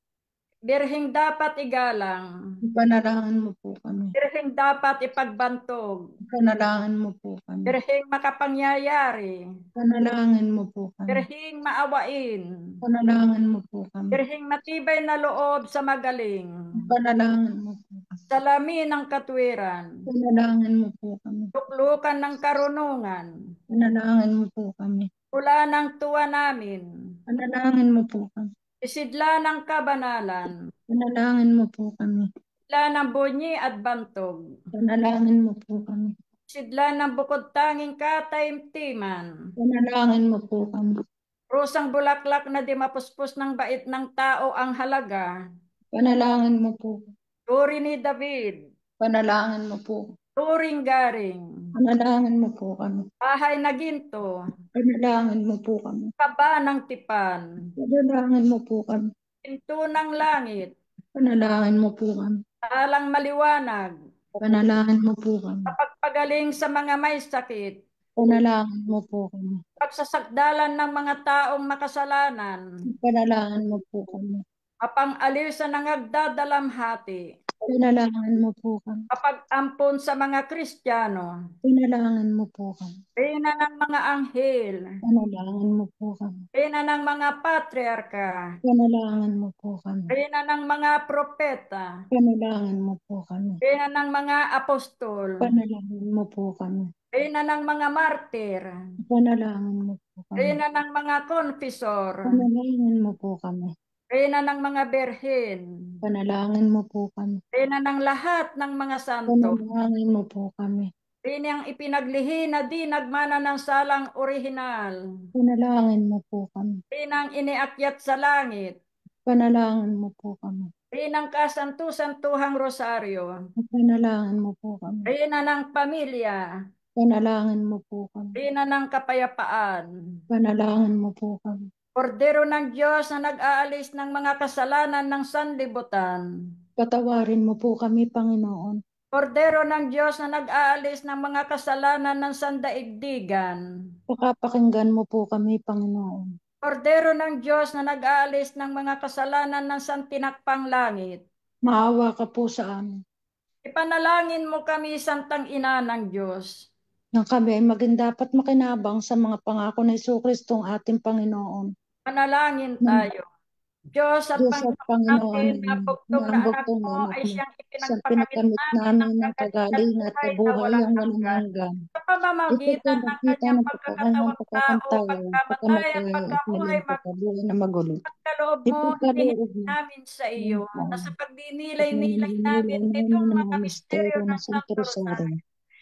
Birheng dapat igalang, Panalangin mo po kami. Birheng dapat ipagbantog, Panalangin mo po kami. Birheng makapangyayari, Panalangin mo po kami. Birheng maawain, Panalangin mo po kami. Birheng matibay na loob sa magaling, Panalangin mo po kami. salamin ng katwiran, Panalangin mo po kami. luklukan ng karunungan, Panalangin mo po kami. mula ng tuwa namin, Panalangin mo po kami. isidla ng kabanalan, Panalangin mo po kami. isidla ng bunyi at bantog, Panalangin mo po kami. isidla ng bukod tanging kataimtiman, Panalangin mo po kami. rusang bulaklak na di mapuspos ng bait ng tao ang halaga, Panalangin mo po. turi ni David, Panalangin mo po. turing-garing, Panalangin mo po kami. bahay na ginto, Panalangin mo po kami. kaba ng tipan, Panalangin mo po kami. pinto ng langit, Panalangin mo po kami. talang maliwanag, Panalangin mo po kami. pagpagaling sa mga may sakit, Panalangin mo po kami. pagsasakdalan ng mga taong makasalanan, Panalangin mo po kami. mapang-aliw sa nangagdadalamhati, Panalangin mo po kami. kapag-ampon sa mga Kristiyano, Panalangin mo po kami. reyna ng mga anghel, Panalangin mo po kami. reyna ng mga patriarka, Panalangin mo po kami. reyna ng mga propeta, Panalangin mo po kami. reyna ng mga apostol, Panalangin mo po kami. reyna ng mga martir, Panalangin mo po kami. reyna ng mga konfesor, Panalangin mo po kami. reyna ng mga berhen, Panalangin mo po kami. reyna ng lahat ng mga santo, Panalangin mo po kami. reyna ang ipinaglihi na di nagmana ng salang orihinal, Panalangin mo po kami. reyna ang iniakyat sa langit, Panalangin mo po kami. reyna ng kasantu-santuhang rosaryo, Panalangin mo po kami. reyna ng pamilya, Panalangin mo po kami. reyna ng kapayapaan, Panalangin mo po kami. Kordero ng Diyos na nag-aalis ng mga kasalanan ng sanlibutan, Patawarin mo po kami, Panginoon. Kordero ng Diyos na nag-aalis ng mga kasalanan ng sandaigdigan, Pakapakinggan mo po kami, Panginoon. Kordero ng Diyos na nag-aalis ng mga kasalanan ng santinakpang langit, Maawa ka po sa amin. ipanalangin mo kami, Santang Ina ng Diyos, Nang kami ay maging dapat makinabang sa mga pangako ng Jesucristo ang ating Panginoon. manalangin tayo. Diyos at Diyos at Panginoon, Panginoon natin na bugtong na anak bugtong mo na anak ay mo, siyang isang ipinagpakamit pinakamit namin ng kagaling at kabuhay ang walang hanggan. sa pamamagitan ng Ipagpapakita kanyang ng pagkakanyang pagkakatawang tao, pagkakantayan, pagkamatay at pagkamatay at pagkabuhay, muling pagkabuhay na magulo. magkaloob mo, hinihiling Ipagkaloob mo namin sa iyo, na sa ang pagdinilay-nilay namin pagkakantayan nitong ng mga mga misteryo misteryo ng ng Santo Santo Rosario. Rosario,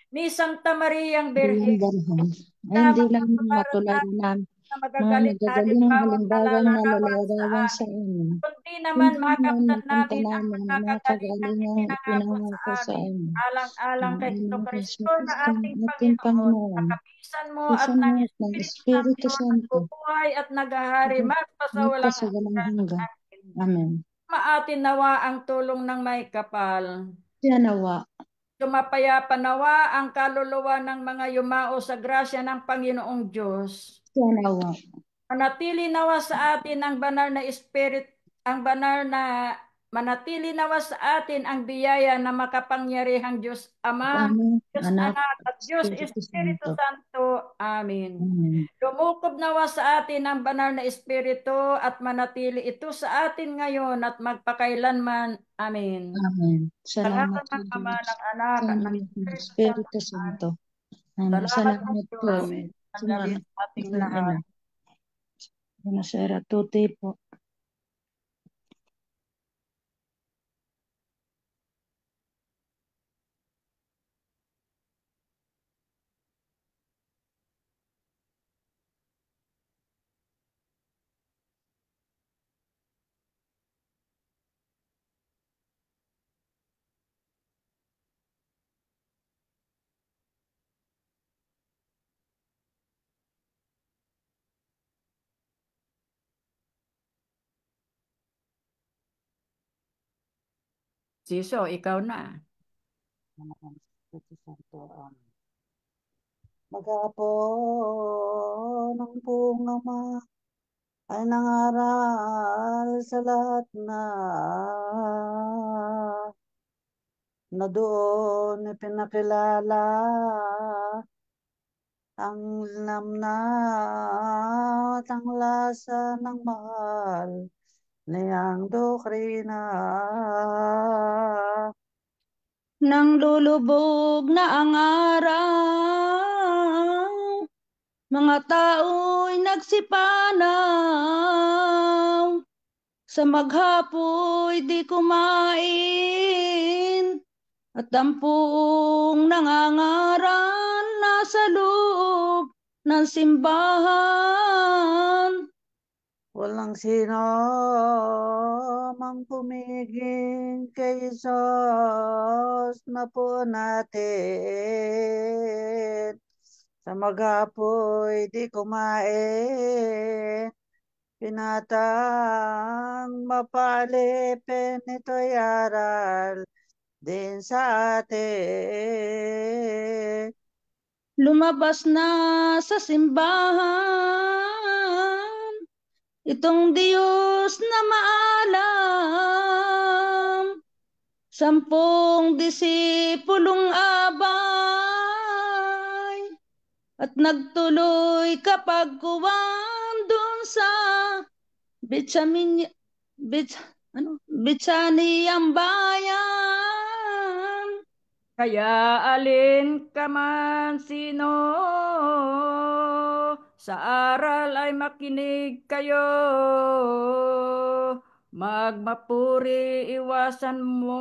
ni Santa Mariang Bilang Berhen, barhan, ay na hindi lang magpaparat matularan namin namin na mga magagaling nagagaling halimbawang nalalarawan sa nalalarawan sa amin, amin. kundi naman Hindi man makamtan makamta namin ang namin ang mga magkakagalingang kagalingang ipinangako sa ipinangako sa amin, amin. alang-alang kay Ang Kristo na Kristo, ating ating Panginoon, Panginoon, nakapisan mo at Pisan ng mo at ng Espiritu Espiritu Santo, Santo, nagbubuhay at naghahari magpasawalang sa walang hanggan. hanggan. Amen. Maatin nawa ang tulong ng may kapal. Siya nawa, Sumapayapa nawa ang kaluluwa ng mga yumao sa grasya ng Panginoong Diyos. siya nawa, Manatili nawa sa atin ang banal na Espiritu, manatili nawa sa atin ang biyaya na makapangyarihang Diyos Ama, Ama, Diyos Anak, Anak at Diyos Espiritu Espiritu Santo. Santo. Amen. Amen. Lumukob nawa sa atin ang banal na Espiritu at manatili ito sa atin ngayon at magpakailanman. Amen. Amen. Sa Salamat ngalan sa ng Ama, Diyos. ng Anak, Sa at ng ngalan ng Espiritu Espiritu Santo. Santo. Amen. Salamat Salamat po. po. Amen. Ang gabi sa ating lahat. Buonasera a tutti po. Siso, ikaw na. Maghapon ng buong Ama ay nangaral sa lahat na doon ipinakilala ang lamnat ang lasa ng mahal niyang doktrina. Nang lulubog na ang araw, mga tao'y nagsipanaw, sa maghapoy di kumain, at ang puong nangangaral nasa loob ng simbahan. Walang sino mang pumiging kay Jesus na po natin. Sa maghapoy di kumain, pinatang mapalipin ito'y aral din sa atin. Lumabas na sa simbahan itong Diyos na maalam, 10 disipulong abay, at nagtuloy kapag kuwan doon sa Betsaniyang bayan. Kaya alin ka man sino, sa aral ay makinig kayo. Magmapuri iwasan mo,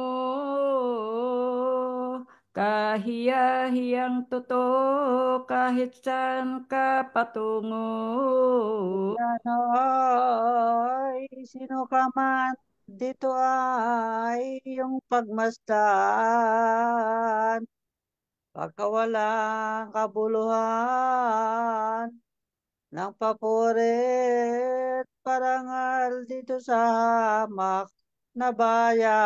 kahiya-hiyang totoo kahit saan ka patungo. Ay, sino ka man dito ay yung pagmasdan, pagkawalang kabuluhan, ng papurit parangal dito sa hamak na bayan.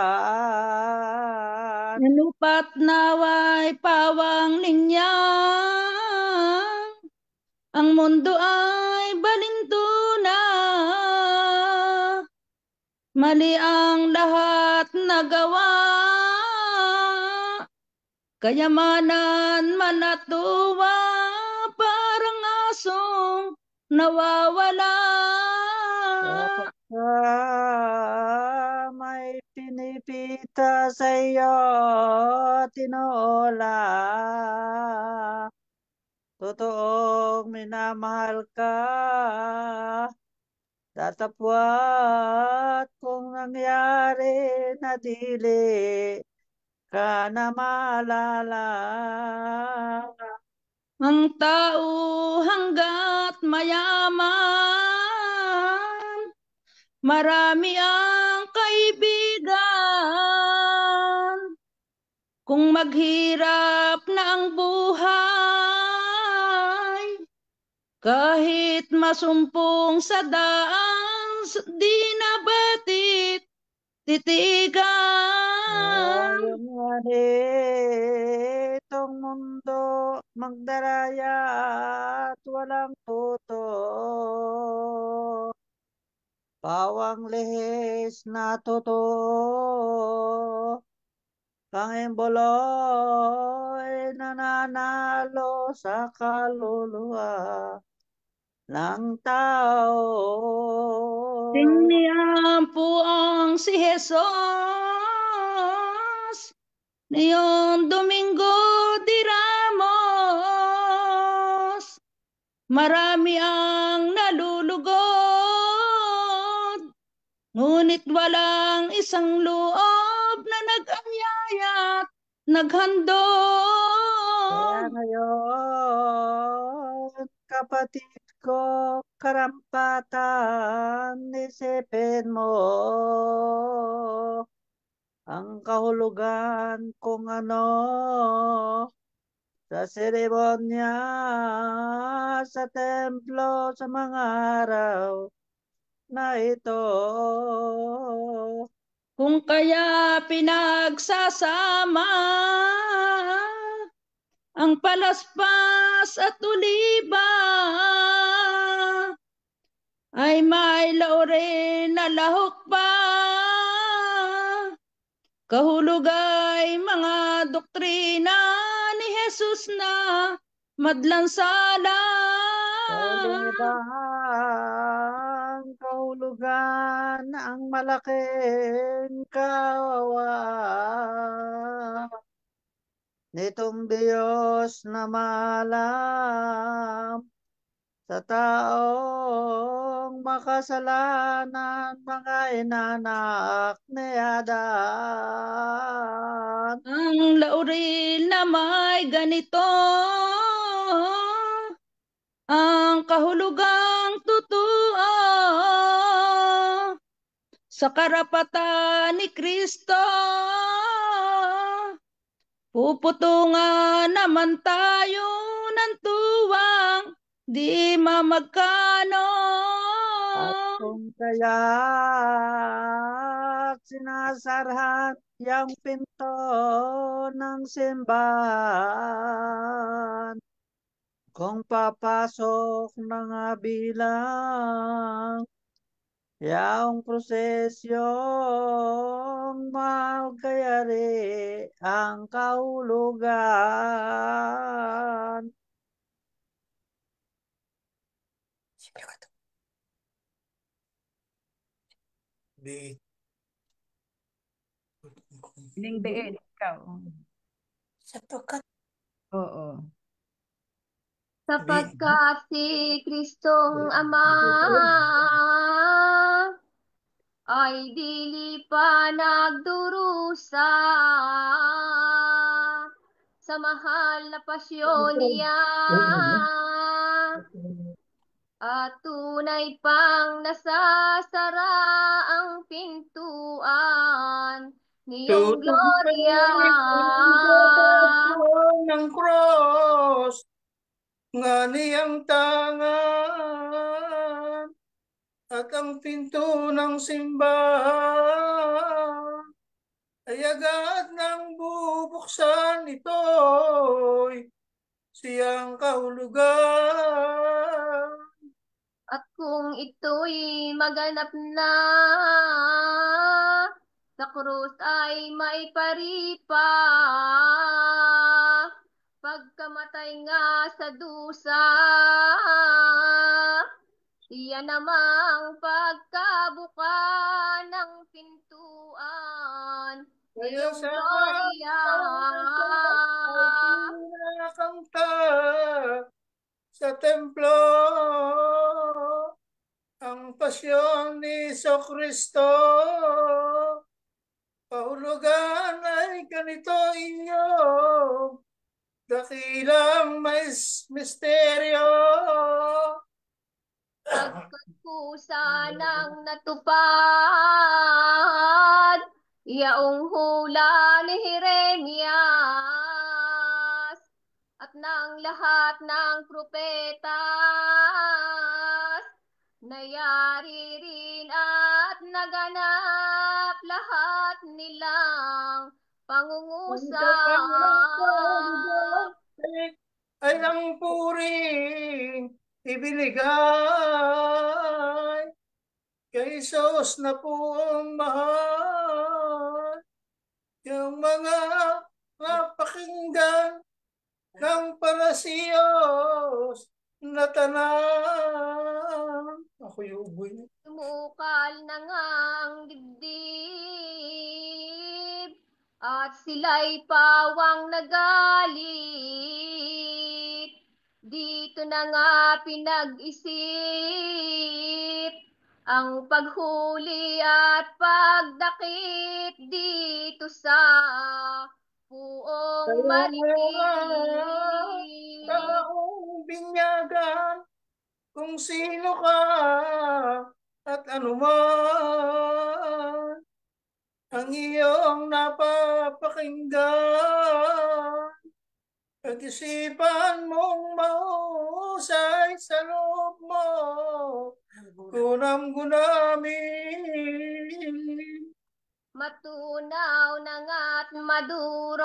Nanupat naway pawang ninyang, ang mundo ay balintuna, mali ang lahat nagawa, kayamanan man at tuwa, parang asong nawawala. May pinipita sa iyo, tinola. Totoong minamahal ka, datapwat kung nangyari na dili ka na maalala. Ang tao hanggat mayaman, marami ang kaibigan. Kung maghirap na ang buhay, kahit masumpong sa daan, di na batit titigan. Itong mundo magdaraya at walang tuto, pawang lihis na totoo, pangimboloy nananalo sa kaluluwa ng tao. Tingnan po ang si Jesus, niyon Domingo de Ramos, marami ang nalulugod, ngunit walang isang loob na nag-anyayat, naghandog. Kaya ngayon, kapatid ko, karampatan, isipin mo ang kahulugan kung ano sa seremonya sa templo sa mga araw na ito. Kung kaya pinagsasama ang palaspas at uliba, ay may laure na lahok pa, kahulugay mga doktrina ni Jesus na madlansala. Kalibang kahulugan ang malaking kawawa nitong Diyos na maalam sa taong makasalanan, mga inanak ni Adan. Ang lauril na may ganito, ang kahulugang totoo, sa karapatan ni Kristo. Puputungan naman tayo ng tuwang di mamagkano. At kung kaya sinasarhan yung pinto ng simbahan, kung papasok na nga bilang yaong prosesyong magkayari ang kahulugan. Ining bein, ikaw. Oo. Sapagkat si Kristong Ama ay dili pa nagdurusa sa mahal na pasyon niya at tunay pang nasasara ang pintuan niyong gloria. Ng cross nga niyang tangan at ang pinto ng simbahan ay agad nang bubuksan ito'y siyang kahulugan. At kung ito'y maganap na, sa krus ay maiparipa, pagkamatay nga sa dusa, iyan namang pagkabuka ng pintuan, Kaya iyong sa gloria. kinakanta sa templo ang pasyon ni Kristo. Kahulugan ay ganito inyong dakilang misteryo. Pagkat kusa nang natupad, yaong hula ni Jeremias, at ng lahat ng propetas, nayari rin at naganap lahat nilang pangungusap. Ay ang puring ibinigay kay Jesus na pong mahal. Yung mga napakinggan ng parasiyos na tanan. Ako yung uboy niya. Tumukal na nga ang dibdib at sila'y pawang nagalit. Dito na nga pinag-isip ang paghuli at pagdakip dito sa Puong Maritim. Taong binyagan kung sino ka at anuman ang iyong napapakinggan. Pag-isipan mong mahusay sa loob mo, gunam-gunamin. Matunaw na nga't madurog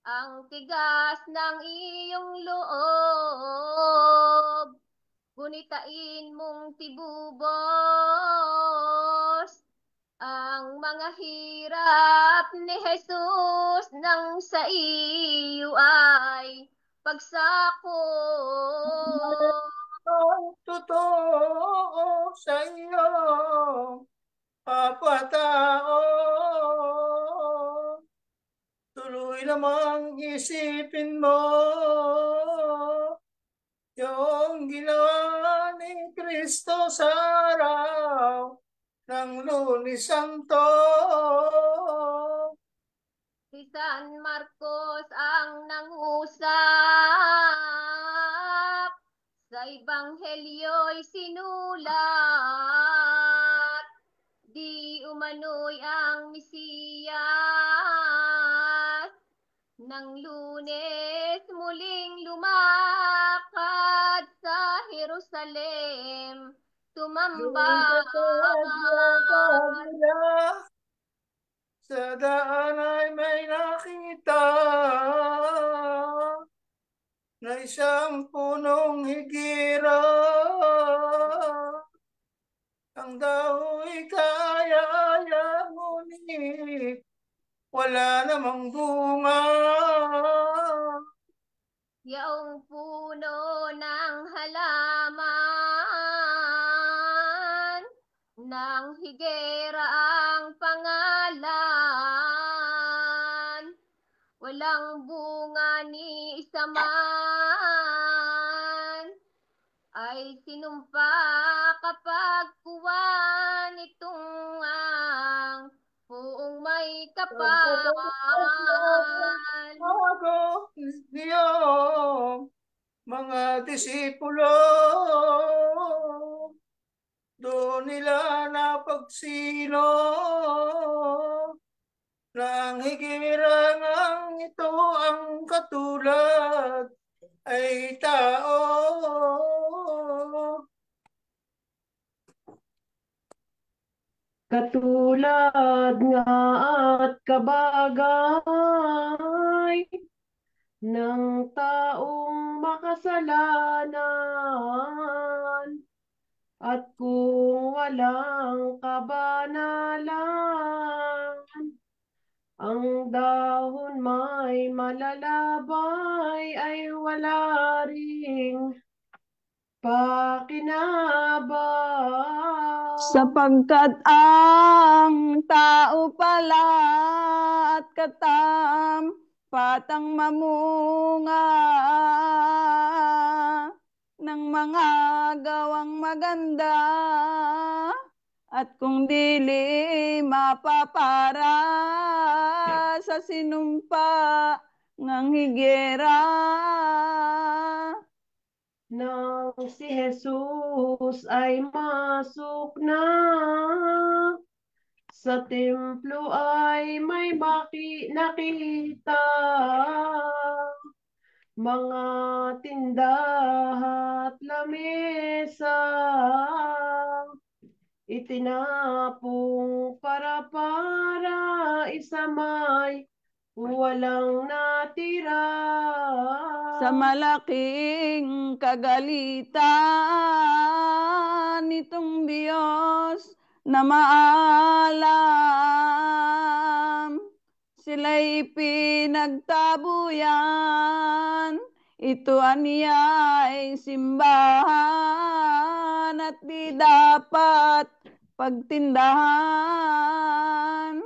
ang tigas ng iyong loob. Gunitain mong tibubos ang mga hirap ni Jesus nang sa iyo ay pagsako. Ang totoo sa iyo, kapwa-tao, tuloy namang isipin mo yung ginawa ni Kristo sa araw ng Lunes Santo. Si San Marcos ang nangusap, sa Ebanghelyo'y sinulat. umano'y ang Mesiyas. Nang Lunes muling lumakad sa Jerusalem, tumambad. Sa daan ay may nakita na isang punong higira. Ang dahoy kaya ngunit wala namang bunga. Yaong puno ng halaman, ng higera ang pangalan, walang bunga ni isa man, ay sinumpa kapag kuwan itong ang buong may kapal. Ako niyong mga disipulo, doon nila napagsilo ng higirangang ito ang katulad ay tao. Katulad nga at kabagay ng taong makasalanan, at kung walang kabanalan, ang dahon may malalabay ay wala ring pakinabang. Sapagkat ang tao pala at patang mamunga ng mga gawang maganda, at kung dili mapapara sa sinumpa ng higera. Nang si Jesus ay masok na sa templo, ay may nakita mga tindahan at lamesa, itinapong para isa may walang natira. Sa malaking kagalitan nitong Diyos na maalam, sila'y pinagtabuyan. Ito aniya'y simbahan at di dapat pagtindahan.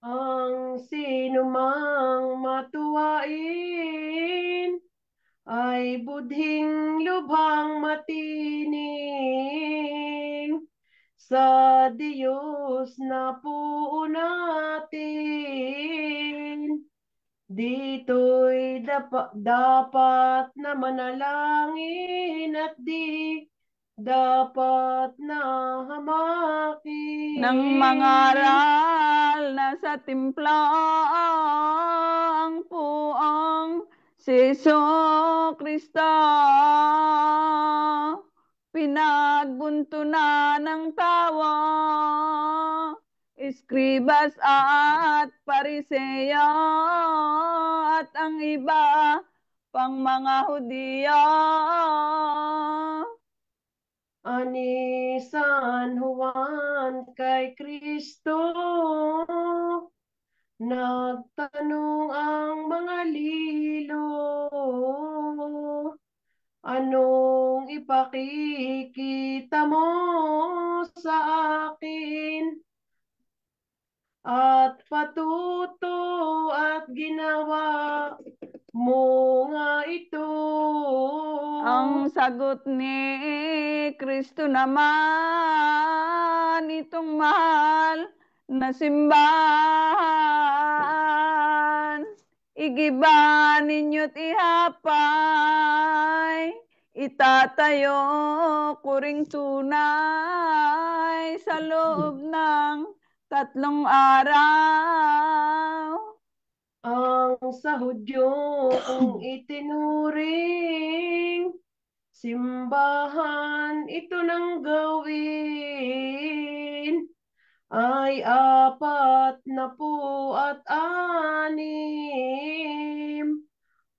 Ang sinumang matuwain ay budhing lubhang matining sa Diyos na puo natin. Dito'y dapat na manalangin at di dapat na hamakin. Nang mangaral na sa templo ang puong si Jesucristo, pinagbuntunan ng tao, eskribas at pariseyo at ang iba pang mga Hudiyo. Ani San Juan kay Kristo, nagtanong ang mga lilo, anong ipakikita mo sa akin? At patuto at ginawa mo nga ito. Ang sagot ni Kristo naman, itong mahal na simbahan, igiba ninyo't ihapay, itatayo kuring tunay sa loob ng 3 araw. Ang sa Hudyong itinuring, simbahan ito nang gawin, ay 46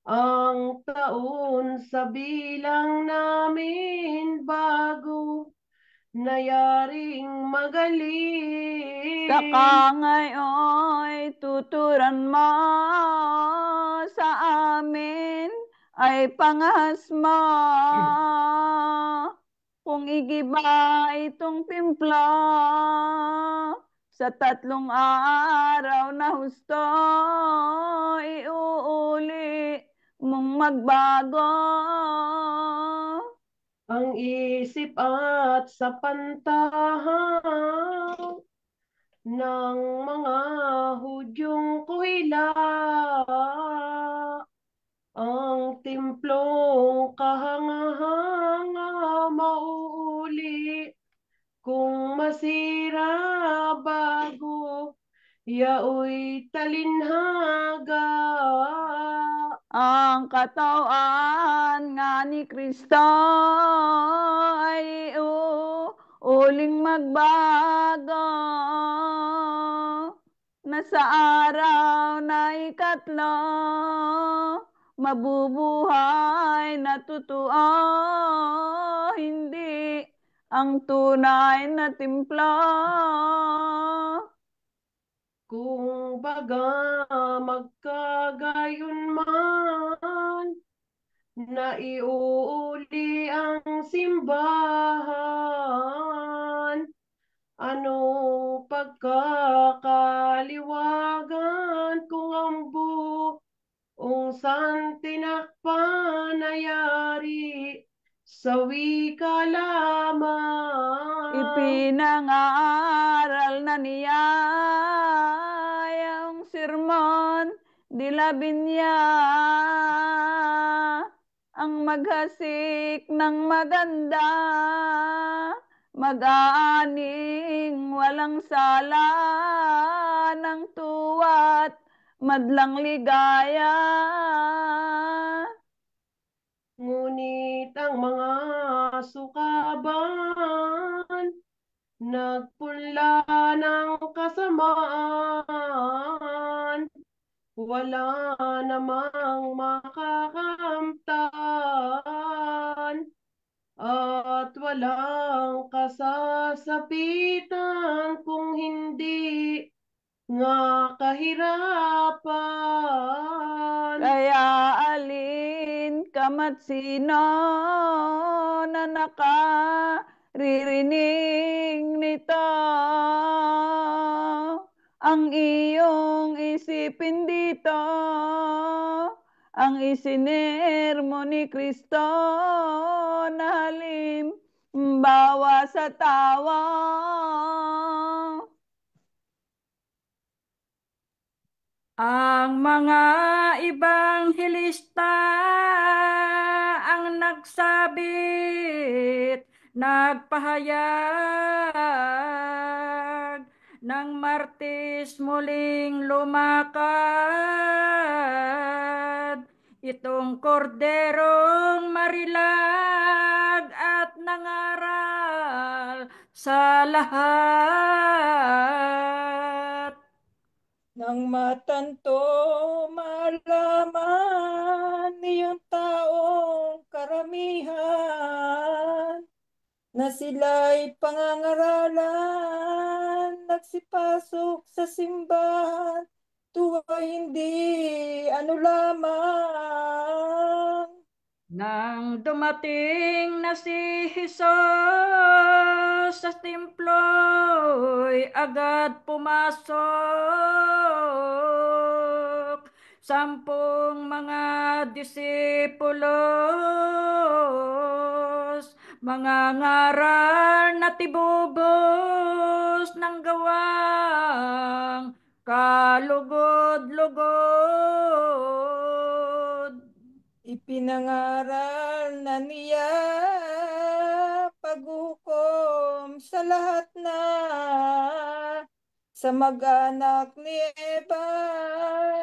ang taon sa bilang namin bago nayaring magaling. Saka ngayon tuturan mo sa amin ay pangahas mo. Kung igiba itong timpla sa 3 araw na husto, iuuli mong magbago. Ang isip at sa pantahan ng mga Hudyong kuhila, ang templong kahanga-hanga mauuli kung masira bago yaoy talinhaga. Ang katawan nga ni Kristo ay uling magbago na sa araw na 3 mabubuhay na totoo, hindi ang tunay na templo. Kung baga magkagayon man, na iuuli ang simbahan, ano pagkakaliwagan kung ang buong santinakpan ayari sa wika lamang. Ipinangaral na niya yung sermon di Labinya, ang maghasik ng maganda, mag-aaning walang sala ng tuwa't madlang ligaya. Ngunit ang mga sukaban nagpunla ng kasamaan, wala namang makakamtan at walang kasasapitan kung hindi nga kahirapan. Kaya alin kamat sino na nakaririnig nito, ang iyong isipin dito, ang isinermo ni Kristo na halimbawa sa tawa. Ang mga ibanghilista ang nagsabit, nagpahayag ng Martes muling lumakad itong korderong marilag at nangaral sa lahat. Nang matanto, malaman niyong taong karamihan na sila'y pangangaralan, nagsipasok sa simbahan, tuwa hindi ano lamang. Nang dumating na si Jesus sa templo'y agad pumasok 10 mga disipulos, mga ngaral na tibubos ng gawang kalugod-lugod. Ipinangaral na niya paghukom sa lahat na sa mag-anak ni Eva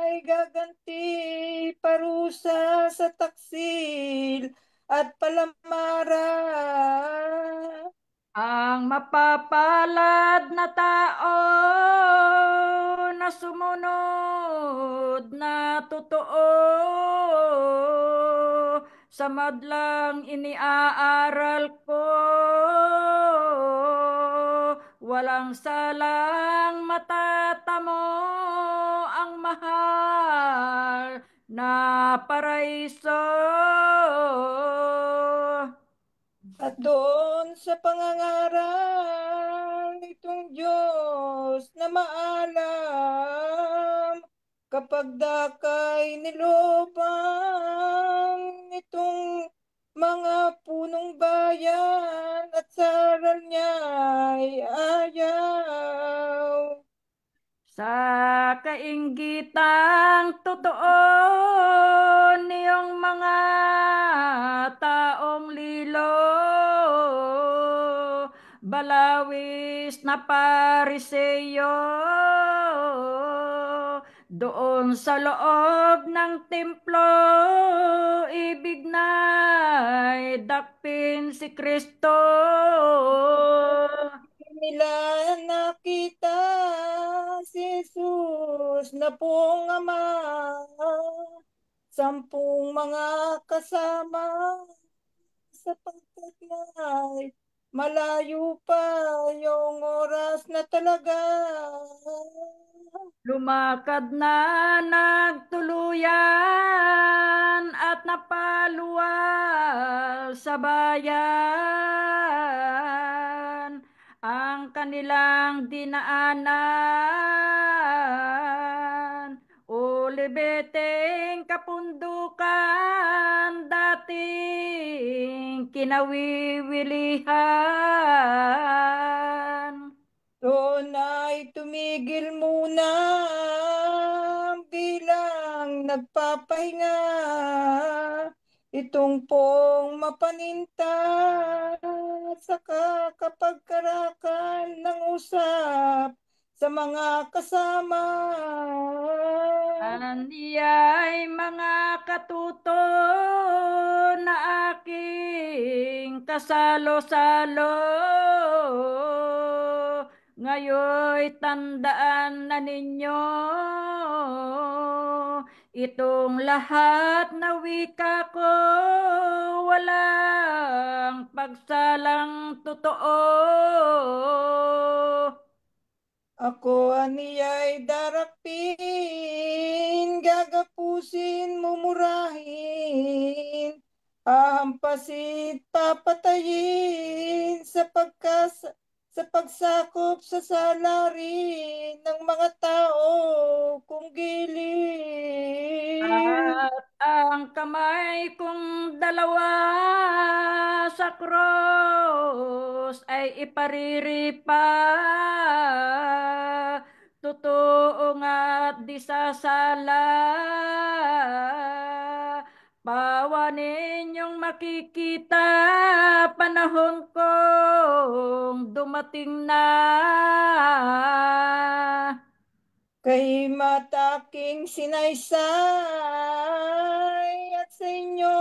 ay gaganti parusa sa taksil at palamara. Ang mapapalad na tao na sumunod na totoo sa madlang iniaaral ko, walang salang matatamo ang mahal na paraiso. At doon sa pangangaral nitong Diyos na maalam, kapag dakay nilobang nitong mga punong bayan at saral niya'y ayaw. Sa kainggitang totoo niyong mga taong lilo, balawis na pariseyo, doon sa loob ng templo, ibig na'y dakpin si Kristo. Nila nakita si Jesus na pong Ama, 10 mga kasama, sapagkat na'y malayo pa yung oras na talaga. Lumakad na nagtuluyan at napaluwal sa bayan ang kanilang dinaanan. O libeteng kapundukan dating kinawiwilihan. Doon ay tumigil muna bilang nagpapahinga itong pong mapaninta sa kapagkarakan ng usap sa mga kasama. Aniya'y mga katuto na aking kasalo-salo, ngayoy tandaan na ninyo itong lahat na wika ko, walang pagsalang totoo. Ako aniya'y darapin, gagapusin, mumurahin, ahampasin, papatayin sa pagsakop sa salarin ng mga tao kung gilid. At ang kamay kong dalawa sa cross ay ipariripa, totoo nga't di sasala. Pawa ninyong makikita panahon kong dumating na. Kay mataking sinaysay at sa inyo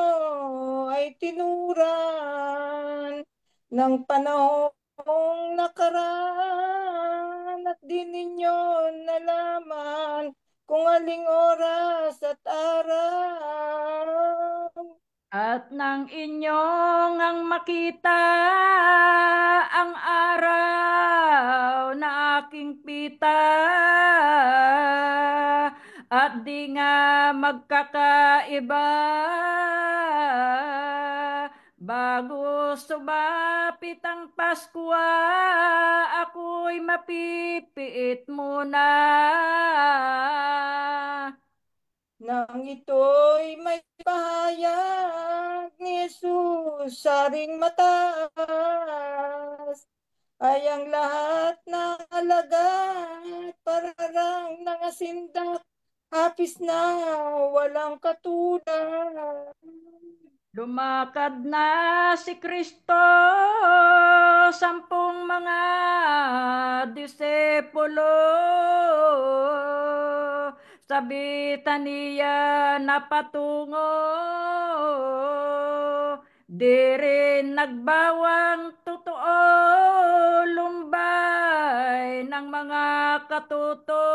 ay tinuran ng panahong nakaraan at di ninyo nalaman kung aling oras at araw. At nang inyong ang makita ang araw na aking pita, at di nga magkakaiba, bago sumapit ang Pasko, ako'y mapipiit muna. Nang ito'y may pahayag ni Jesus sa ring mataas, ay ang lahat ng alagad parang nangasindak, hapis na walang katulad. Lumakad na si Kristo 10 mga disipulo sa Betania na patungo, di rin nagbawang totoo lumbay ng mga katuto.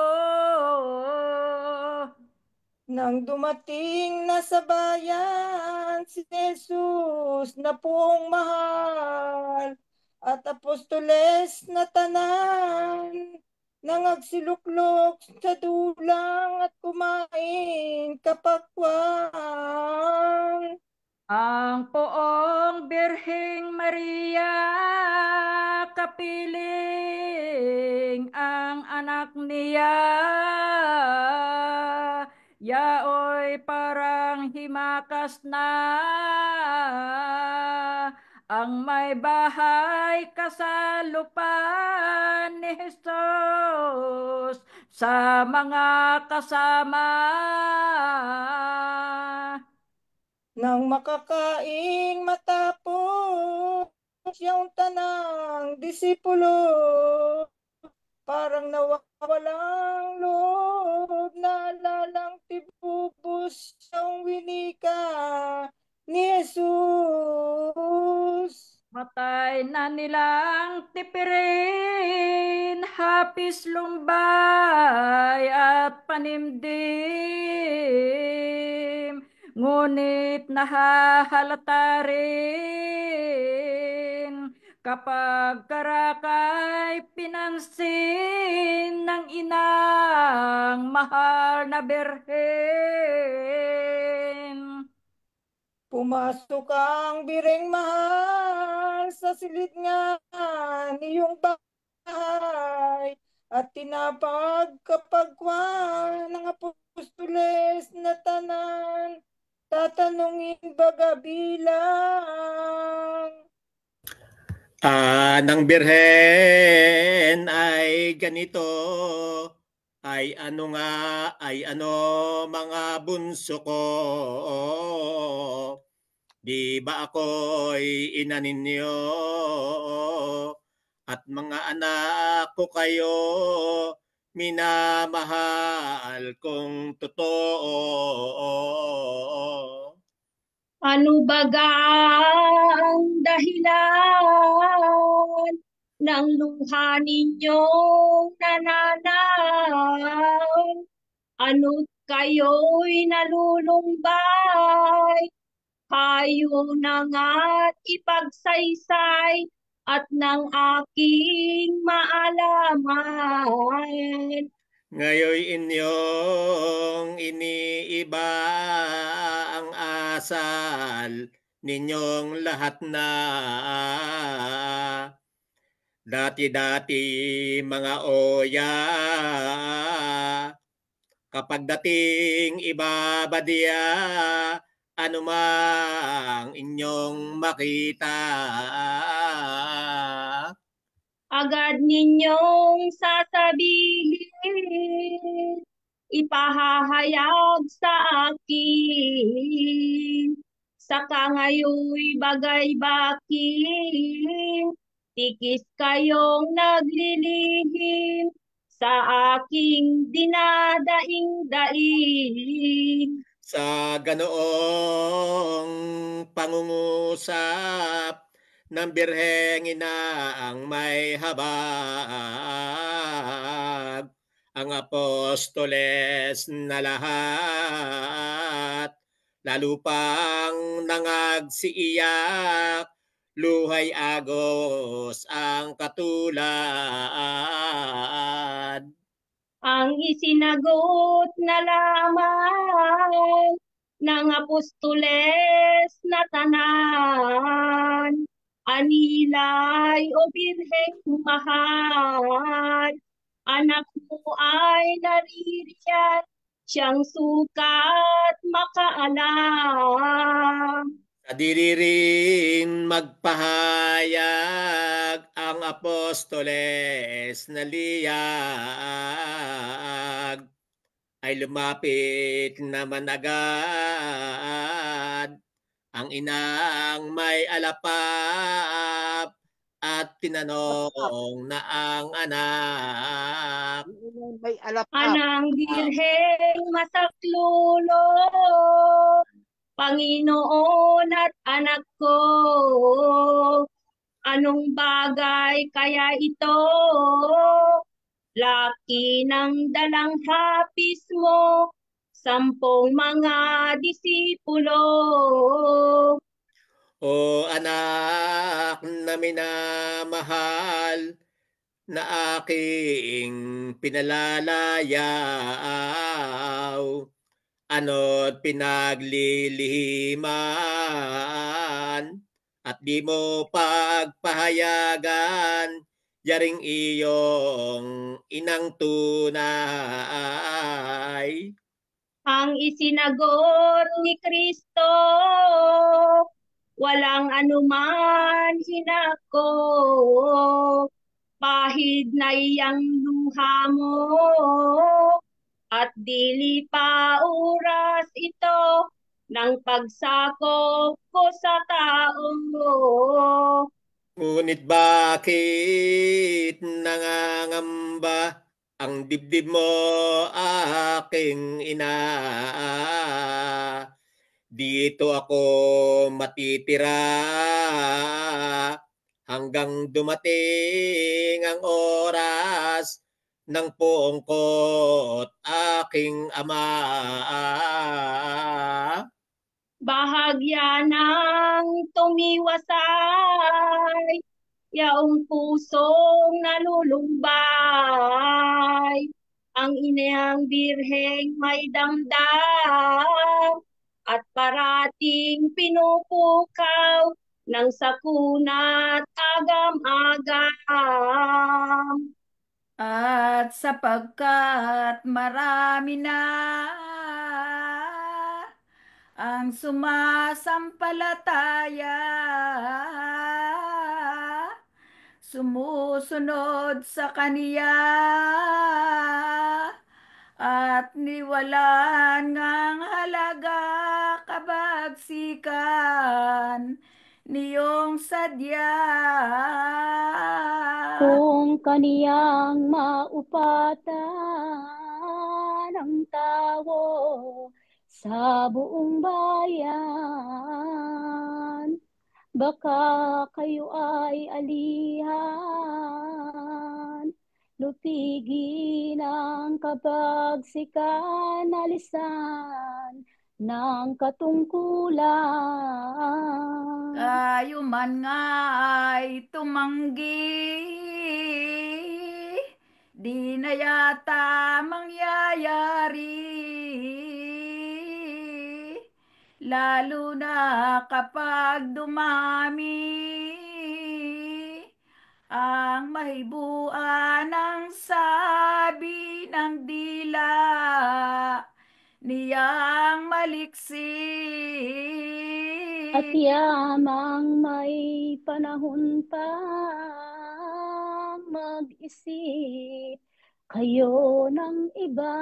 Nang dumating na sa bayan si Jesus na pong mahal at apostoles na tanan, nangagsiluklok sa dulang at kumain kapakwan. Ang poong Birheng Maria, kapiling ang anak niya, yaoy parang himakas na ang may bahay kasalupan ni Jesus sa mga kasama. Nang makakaing matapos yung tanang disipulo, parang nawawalang loob, naalalang tibubos yung winika ni Jesus. Matay na nilang tipirin, hapis lumbay at panimdim, ngunit nahahalata rin kapag karakay pinansin ng inang mahal na Birhen. Pumasok ang bireng mahal sa silid nga niyong bahay at tinapag kapagwan ng apostoles na tanan, tatanungin baga bilang. Nang Birhen ay ganito, ay ano mga bunso ko, di ba ako'y ina ninyo at mga anak ko kayo, minamahal kong totoo. Ano baga ang dahilan ng luha ninyong nananaw? Ano kayo'y nalulumbay? Kayo na nga't ipagsaysay at ng aking maalaman. Ngayon inyong iniiba ang asal ninyong lahat na dati-dati mga oya, kapag dating ibabadya anumang inyong makita. Agad ninyong sasabihin, ipahahayag sa akin. Saka ngayoy bagay bakin, tikis kayong naglilihim sa aking dinadaing-daing. Sa ganoong pangungusap ng Birheng Ina ang may habag, ang apostoles na lahat, lalo pang nangagsiiyak, luhay agos ang katulad. Ang isinagot na lamang ng apostoles na tanan, anilay o birheng mahal, anak mo ay naririyan, siyang sukat makaalam. Sa dili rin magpahayag ang apostoles na liyag, ay lumapit naman agad ang inang may alapap at tinanong na ang anak. May alap-alap. Anang birheng masaklulo, Panginoon at anak ko, anong bagay kaya ito? Laki ng dalang hapis mo, 10 mga disipulo. O anak na minamahal, na aking pinalalayaw, ano't pinaglilihiman, at di mo pagpahayagan, yaring iyong inang tunay. Ang isinagor ni Kristo, walang anuman hinako, pahid na iyang luha mo, at dili pa oras ito ng pagsakop ko sa tao. Ngunit bakit nangangamba ang dibdib mo, aking ina? Dito ako matitira hanggang dumating ang oras ng poong ko't aking ama. Bahagya ng tumiwasay, yaong pusong nalulumbay, ang inang birheng may damdam, at parating pinupukaw ng sakunat agam-agam. At sapagkat marami na ang sumasampalataya, sumusunod sa Kaniya, at niwalaan ngang halaga kabagsikan niyong sadya. Kung kaniyang maupatan ang tao sa buong bayan, baka kayo ay alihan, lupigin ang kabagsikan, alisan ng katungkulan. Kayo man nga ay tumanggi, di na yata mangyayari, lalo na kapag dumami ang mahibuan ng sabi ng dila niyang maliksi. At yamang may panahon pa mag-isip kayo ng iba,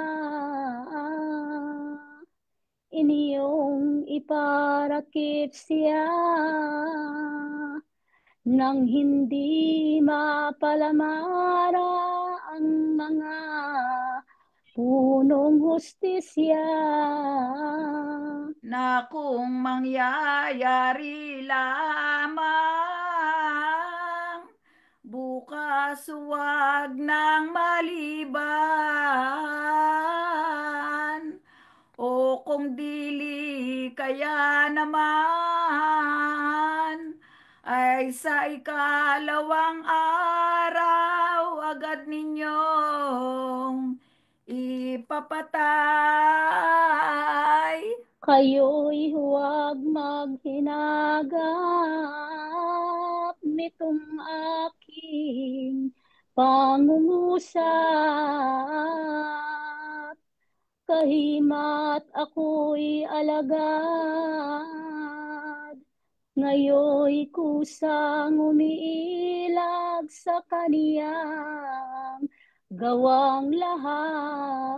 inyong iparakip siya nang hindi mapalamara ang mga punong hustisya. Na kung mangyayari lamang, bukas huwag nang maliban, o kung dili kaya naman, ay sa ikalawang araw agad ninyong ipapatay. Kayo'y huwag maghinagap nitong aking pangungusap, kahimat ako'y alagad, ngayoy kusang umiilag sa kaniyang gawang lahat.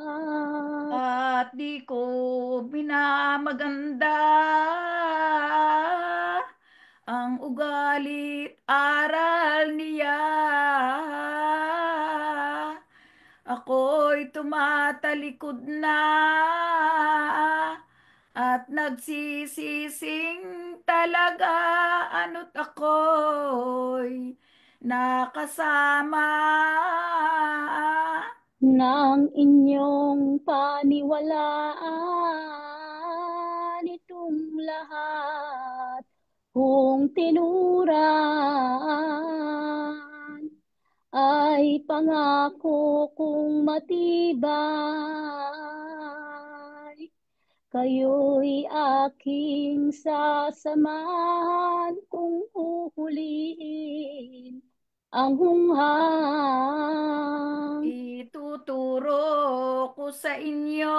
At di ko binamaganda ang ugalit aral niya. Ako'y tumatalikod na at nagsisising talaga ano't ako'y nakasama ng inyong paniwalaan itong lahat kung tinuran ay pangako kong matibay. Kayo'y aking sasamahan kung uhulihin ang hunghang. Ituturo ko sa inyo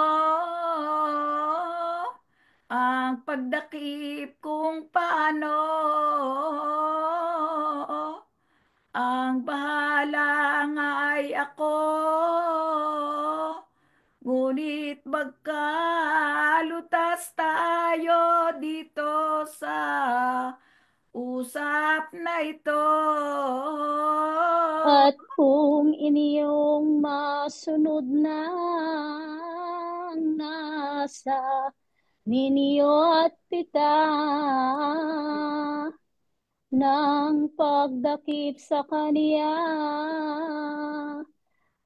ang pagdakip kung paano ang bahala nga ay ako. Ngunit magkalutas tayo dito sa usap na ito. At kung inyong masunod na ang nasa ninyo at pita ng pagdakip sa kaniya,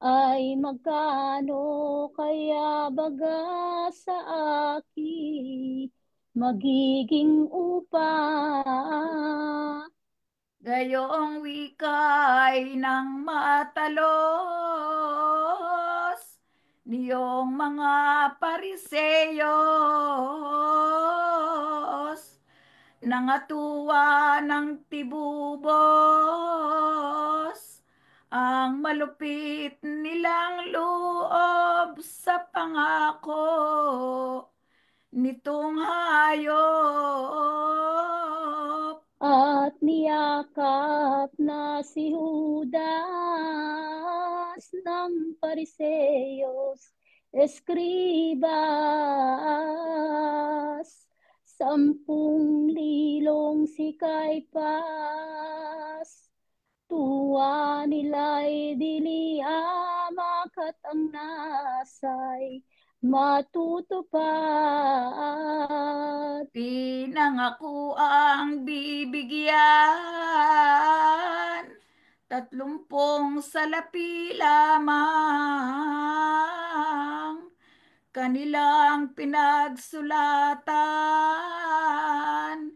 ay magkano kaya baga sa akin magiging upa? Gayong wikay ng matalos niyong mga pariseyos, nangatuwa ng tibubos, ang malupit nilang loob sa pangako nitong hayop. At niyakap na si Judas ng Pariseyos, Eskribas, 10,000 si Kaypas, tuwa nila'y dilihamak at ang nasa'y matutupad. Pinangako ang bibigyan, 30 salapi lamang, kanilang pinagsulatan,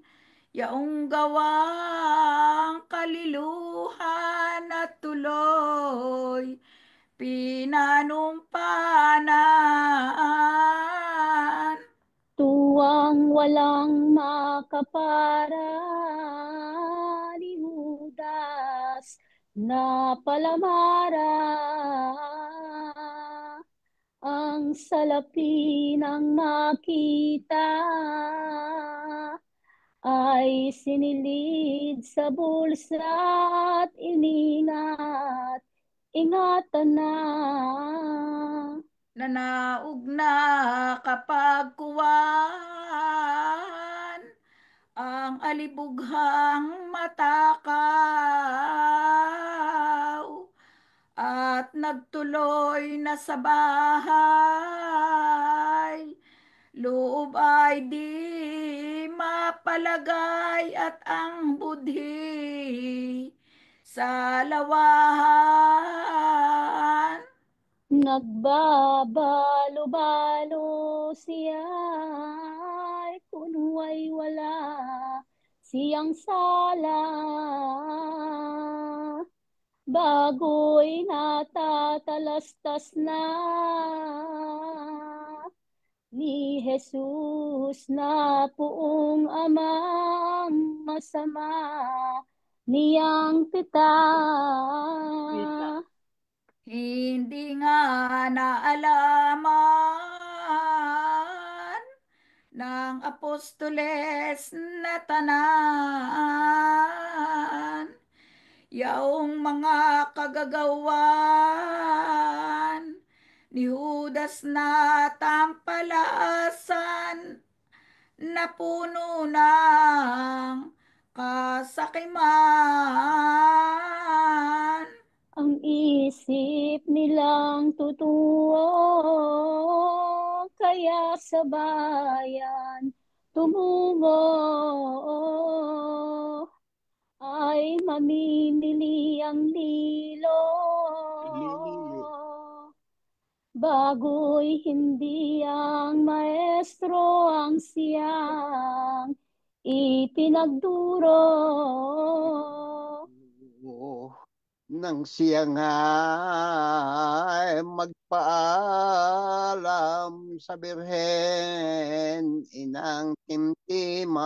yaong gawang kaliluhan at tuloy pinanumpanan. Tuwang walang makapara ni Judas na palamara ang salapi ng makita ay sinilid sa bulsa at ingatan na. Nanaog na kapag kuwan ang alibughang matakaw at nagtuloy na sa bahay. Loob ay di mapalagay at ang budhi sa lawahan. Nagbabalo-balo siya kunway wala siyang sala. Bago'y natatalastas na ni Jesus na poong amang masama niyang pita. Hindi nga naalaman ng apostoles na tanan, yaong mga kagagawan ni Judas na tampalasan na puno ng kasakiman. Ang isip nilang totoo, kaya sa bayan tumungo ay mamimili ang lilo. Bago'y hindi ang maestro ang siyang ipinagduro. Nang siya nga ay magpaalam sa Birhen, inang timtiman,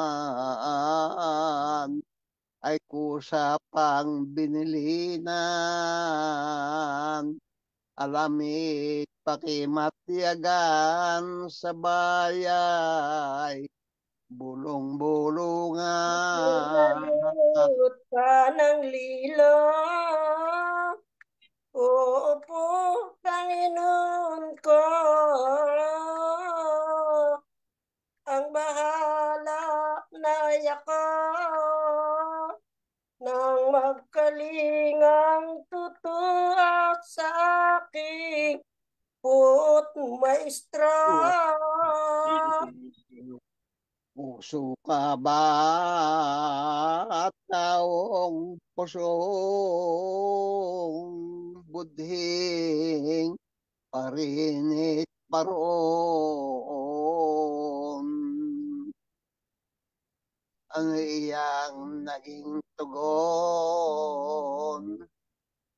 ay kusa pang binilinan. Alamit pakimatyagan sa bayay, bulong-bulungan. Nagayot ka ng lilo. Opo, Panginoon ko. Ang bahala na ako nang magkalingang tutuak sa aking puot maestra. Puso ka ba at taong pusong budhing parinit paroon? Ang iyang naging tugon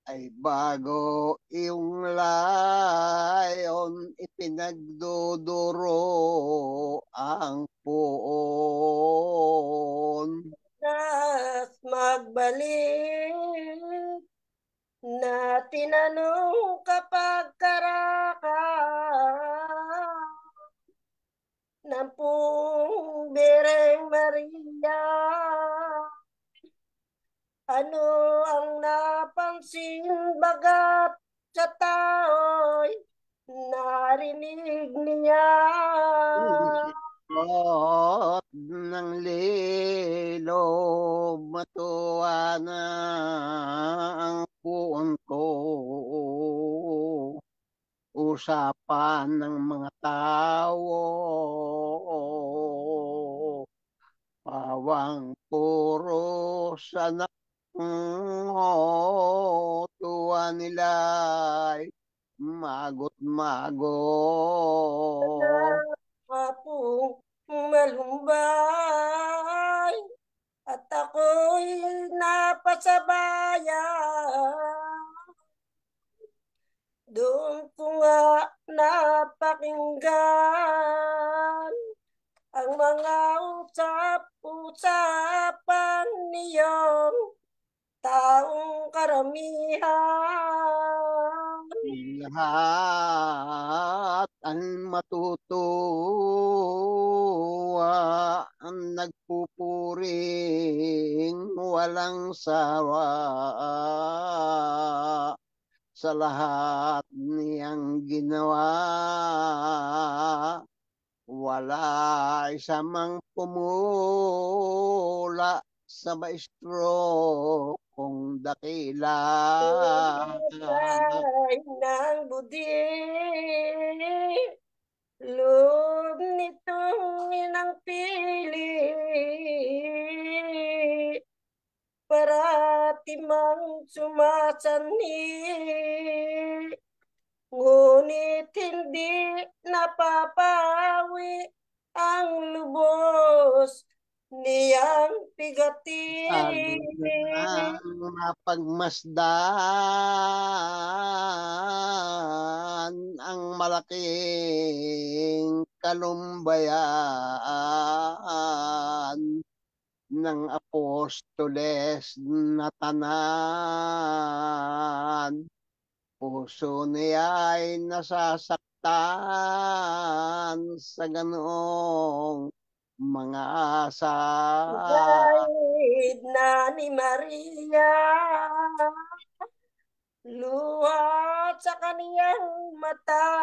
ay bago iyong layon, ipinagduduro ang puon. At magbalik na tinanong kapag karaka ng pong Birheng Maria, ano ang napansin bagat sa tao'y narinig niya? At ng lilo, matuwa na ang puon ko. Usapan ng mga tao, pawang puro sa tuwa nila'y magot-magot. Apong malumbay at ako'y napasabayan. Doon ko nga napakinggan ang mga usap-usapan niyong taong karamihan. Lahat ang matutuwa, ang nagpupuring walang sawa sa lahat niyang ginawa. Wala isa mang pumula sa maestro kung dakila. Ay ng budi, loob nitong inang pili, parati mang sumasanhi, ngunit hindi napapawi ang lubos niyang pigati. Ang mapagmasdan ang malaking kalumbayan ng apostoles na tanan. Puso niya ay nasasaktan sa ganoong mga asa. Kahit na ni Maria, luha sa kaniyang mata.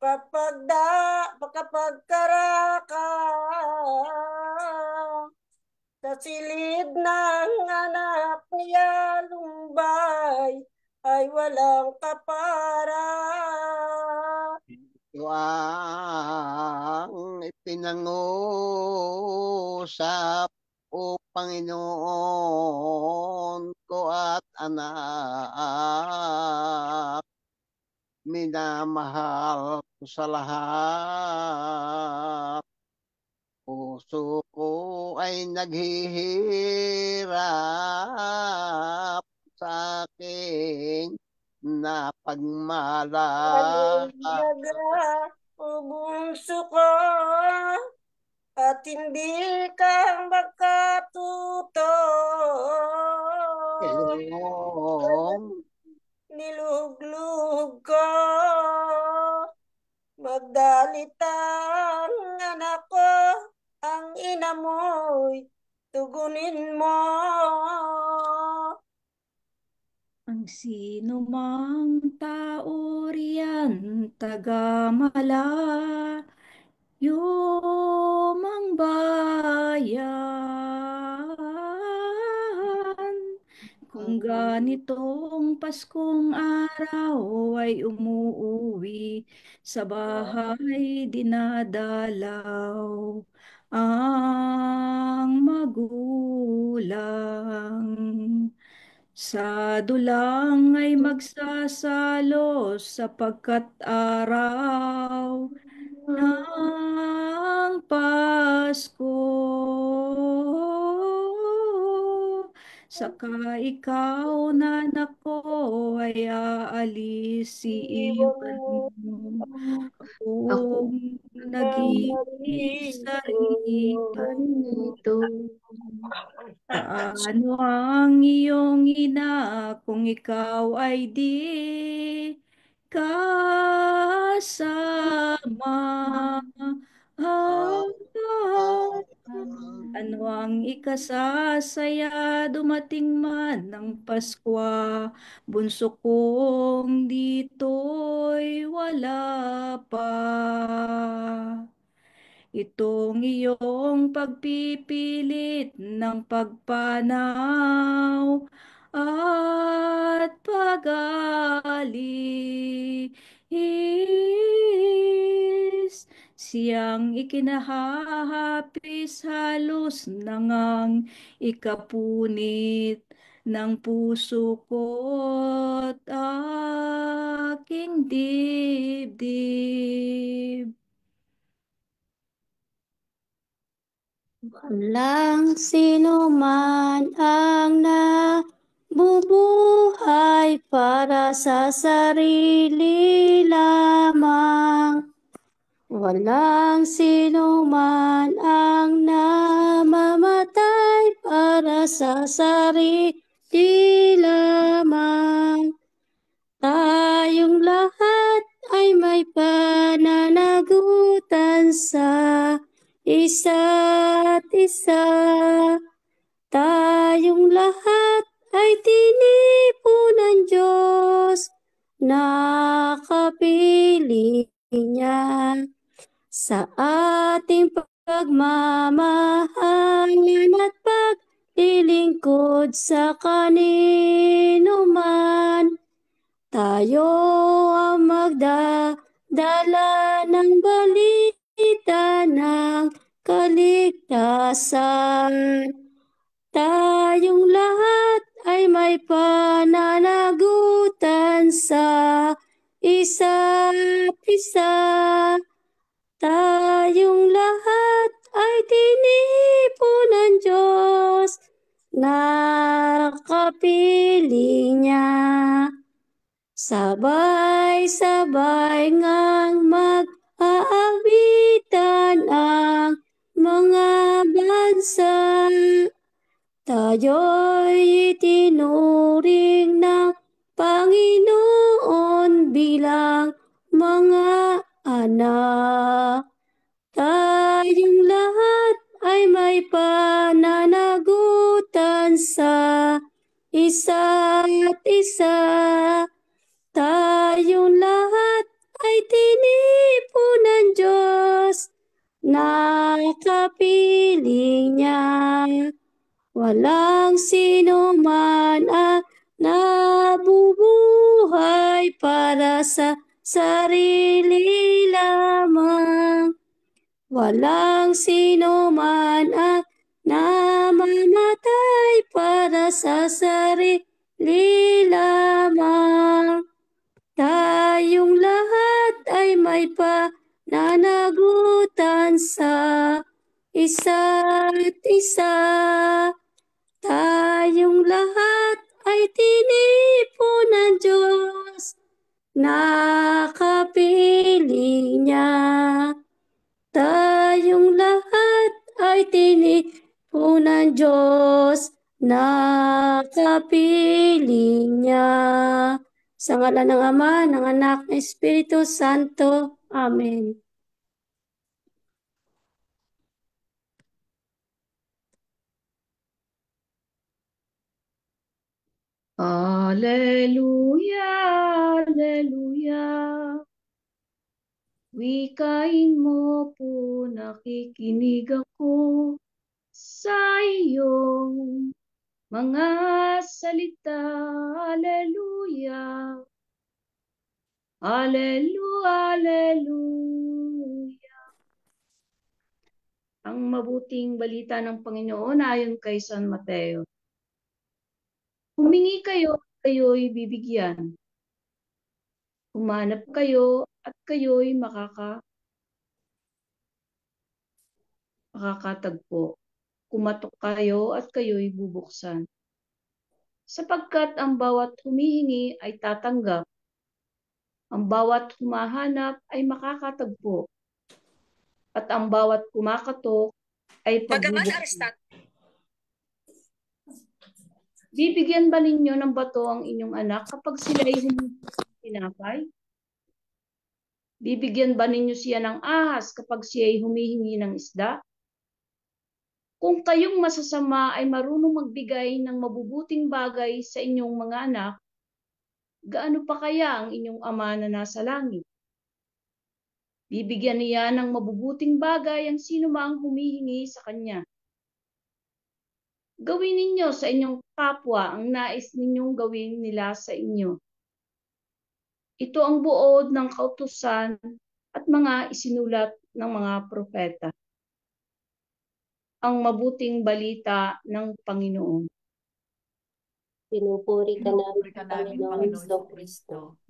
kapag karaka sa silid ng anak niya lumbay ay walang kapara. Ito ang ipinangusap, O Panginoon ko at anak, minamahal ko sa lahat. Puso ko ay naghihirap sa aking napagmala. Ubunso ko at hindi ka makatuto. Niluhog-luhog ko, magdalitang anak ko, ang ina mo'y tugunin mo. Ang sino mang tao riyan taga-malayong bayan, kung ganitong Paskong araw ay umuuwi sa bahay dinadalaw ang magulang. Sa dulang ay magsasalo sapagkat araw ng Pasko. Saka ikaw, nanak ko, ay aalis iiwan mo akong nag-iisa rito. Paano ang iyong ina kung ikaw ay di kasama? Ano ang ikasasaya dumating man ng Paskwa, bunso kong dito'y wala pa. Itong iyong pagpipilit ng pagpanaw at pag-alis, siyang ikinahahapis halos nangang ikapunit ng puso ko't aking dibdib. Walang sino man ang nabubuhay para sa sarili lamang. Walang sino man ang namamatay para sa sarili lamang. Tayong lahat ay may pananagutan sa isa't isa. Tayong lahat ay tinipon ng Diyos, nakapili niya sa ating pagmamahalan at paglilingkod sa kanino man. Tayo ang magdadala ng balita ng kaligtasan. Tayong lahat ay may pananagutan sa isa't isa. Tayong lahat ay tinipon ng Diyos, nakapili niya. Sabay-sabay ngang mag-aawitan ang mga bansa. Tayo'y itinuring ng Panginoon bilang mga anak. Tayong lahat ay may pananagutan sa isa't isa. Tayong lahat ay tinipon Diyos na kapiling niya. Walang sino man ang nabubuhay para sa sarili lamang. Walang sino man ang namamatay para sa sarili lamang. Tayong lahat ay may pananagutan sa isa't isa. Tayong lahat ay tinipon ng Diyos na kapiling niya. Tayong lahat ay tinipon ng Diyos na kapiling niya. Sa ngalan ng Ama, ng Anak, ng Espiritu Santo. Amen. Alleluia, alleluia. Wikain mo po, nakikinig ako sa iyong mga salita. Alleluia. Alleluia, alleluia. Ang mabuting balita ng Panginoon ayon kay San Mateo. Humingi kayo at kayo'y bibigyan. Humanap kayo at kayo'y makakatagpo. Kumatok kayo at kayo'y bubuksan. Sapagkat ang bawat humihingi ay tatanggap. Ang bawat humahanap ay makakatagpo. At ang bawat kumakatok ay pagbubuksan. Bibigyan ba ninyo ng bato ang inyong anak kapag sila'y humihingi ng tinapay? Bibigyan ba ninyo siya ng ahas kapag siya'y humihingi ng isda? Kung kayong masasama ay marunong magbigay ng mabubuting bagay sa inyong mga anak, gaano pa kaya ang inyong Ama na nasa langit? Bibigyan niya ng mabubuting bagay ang sino mang humihingi sa Kanya. Gawin ninyo sa inyong kapwa ang nais ninyong gawin nila sa inyo. Ito ang buod ng kautusan at mga isinulat ng mga propeta. Ang mabuting balita ng Panginoon. Pinupuri ka namin, Panginoon Kristo.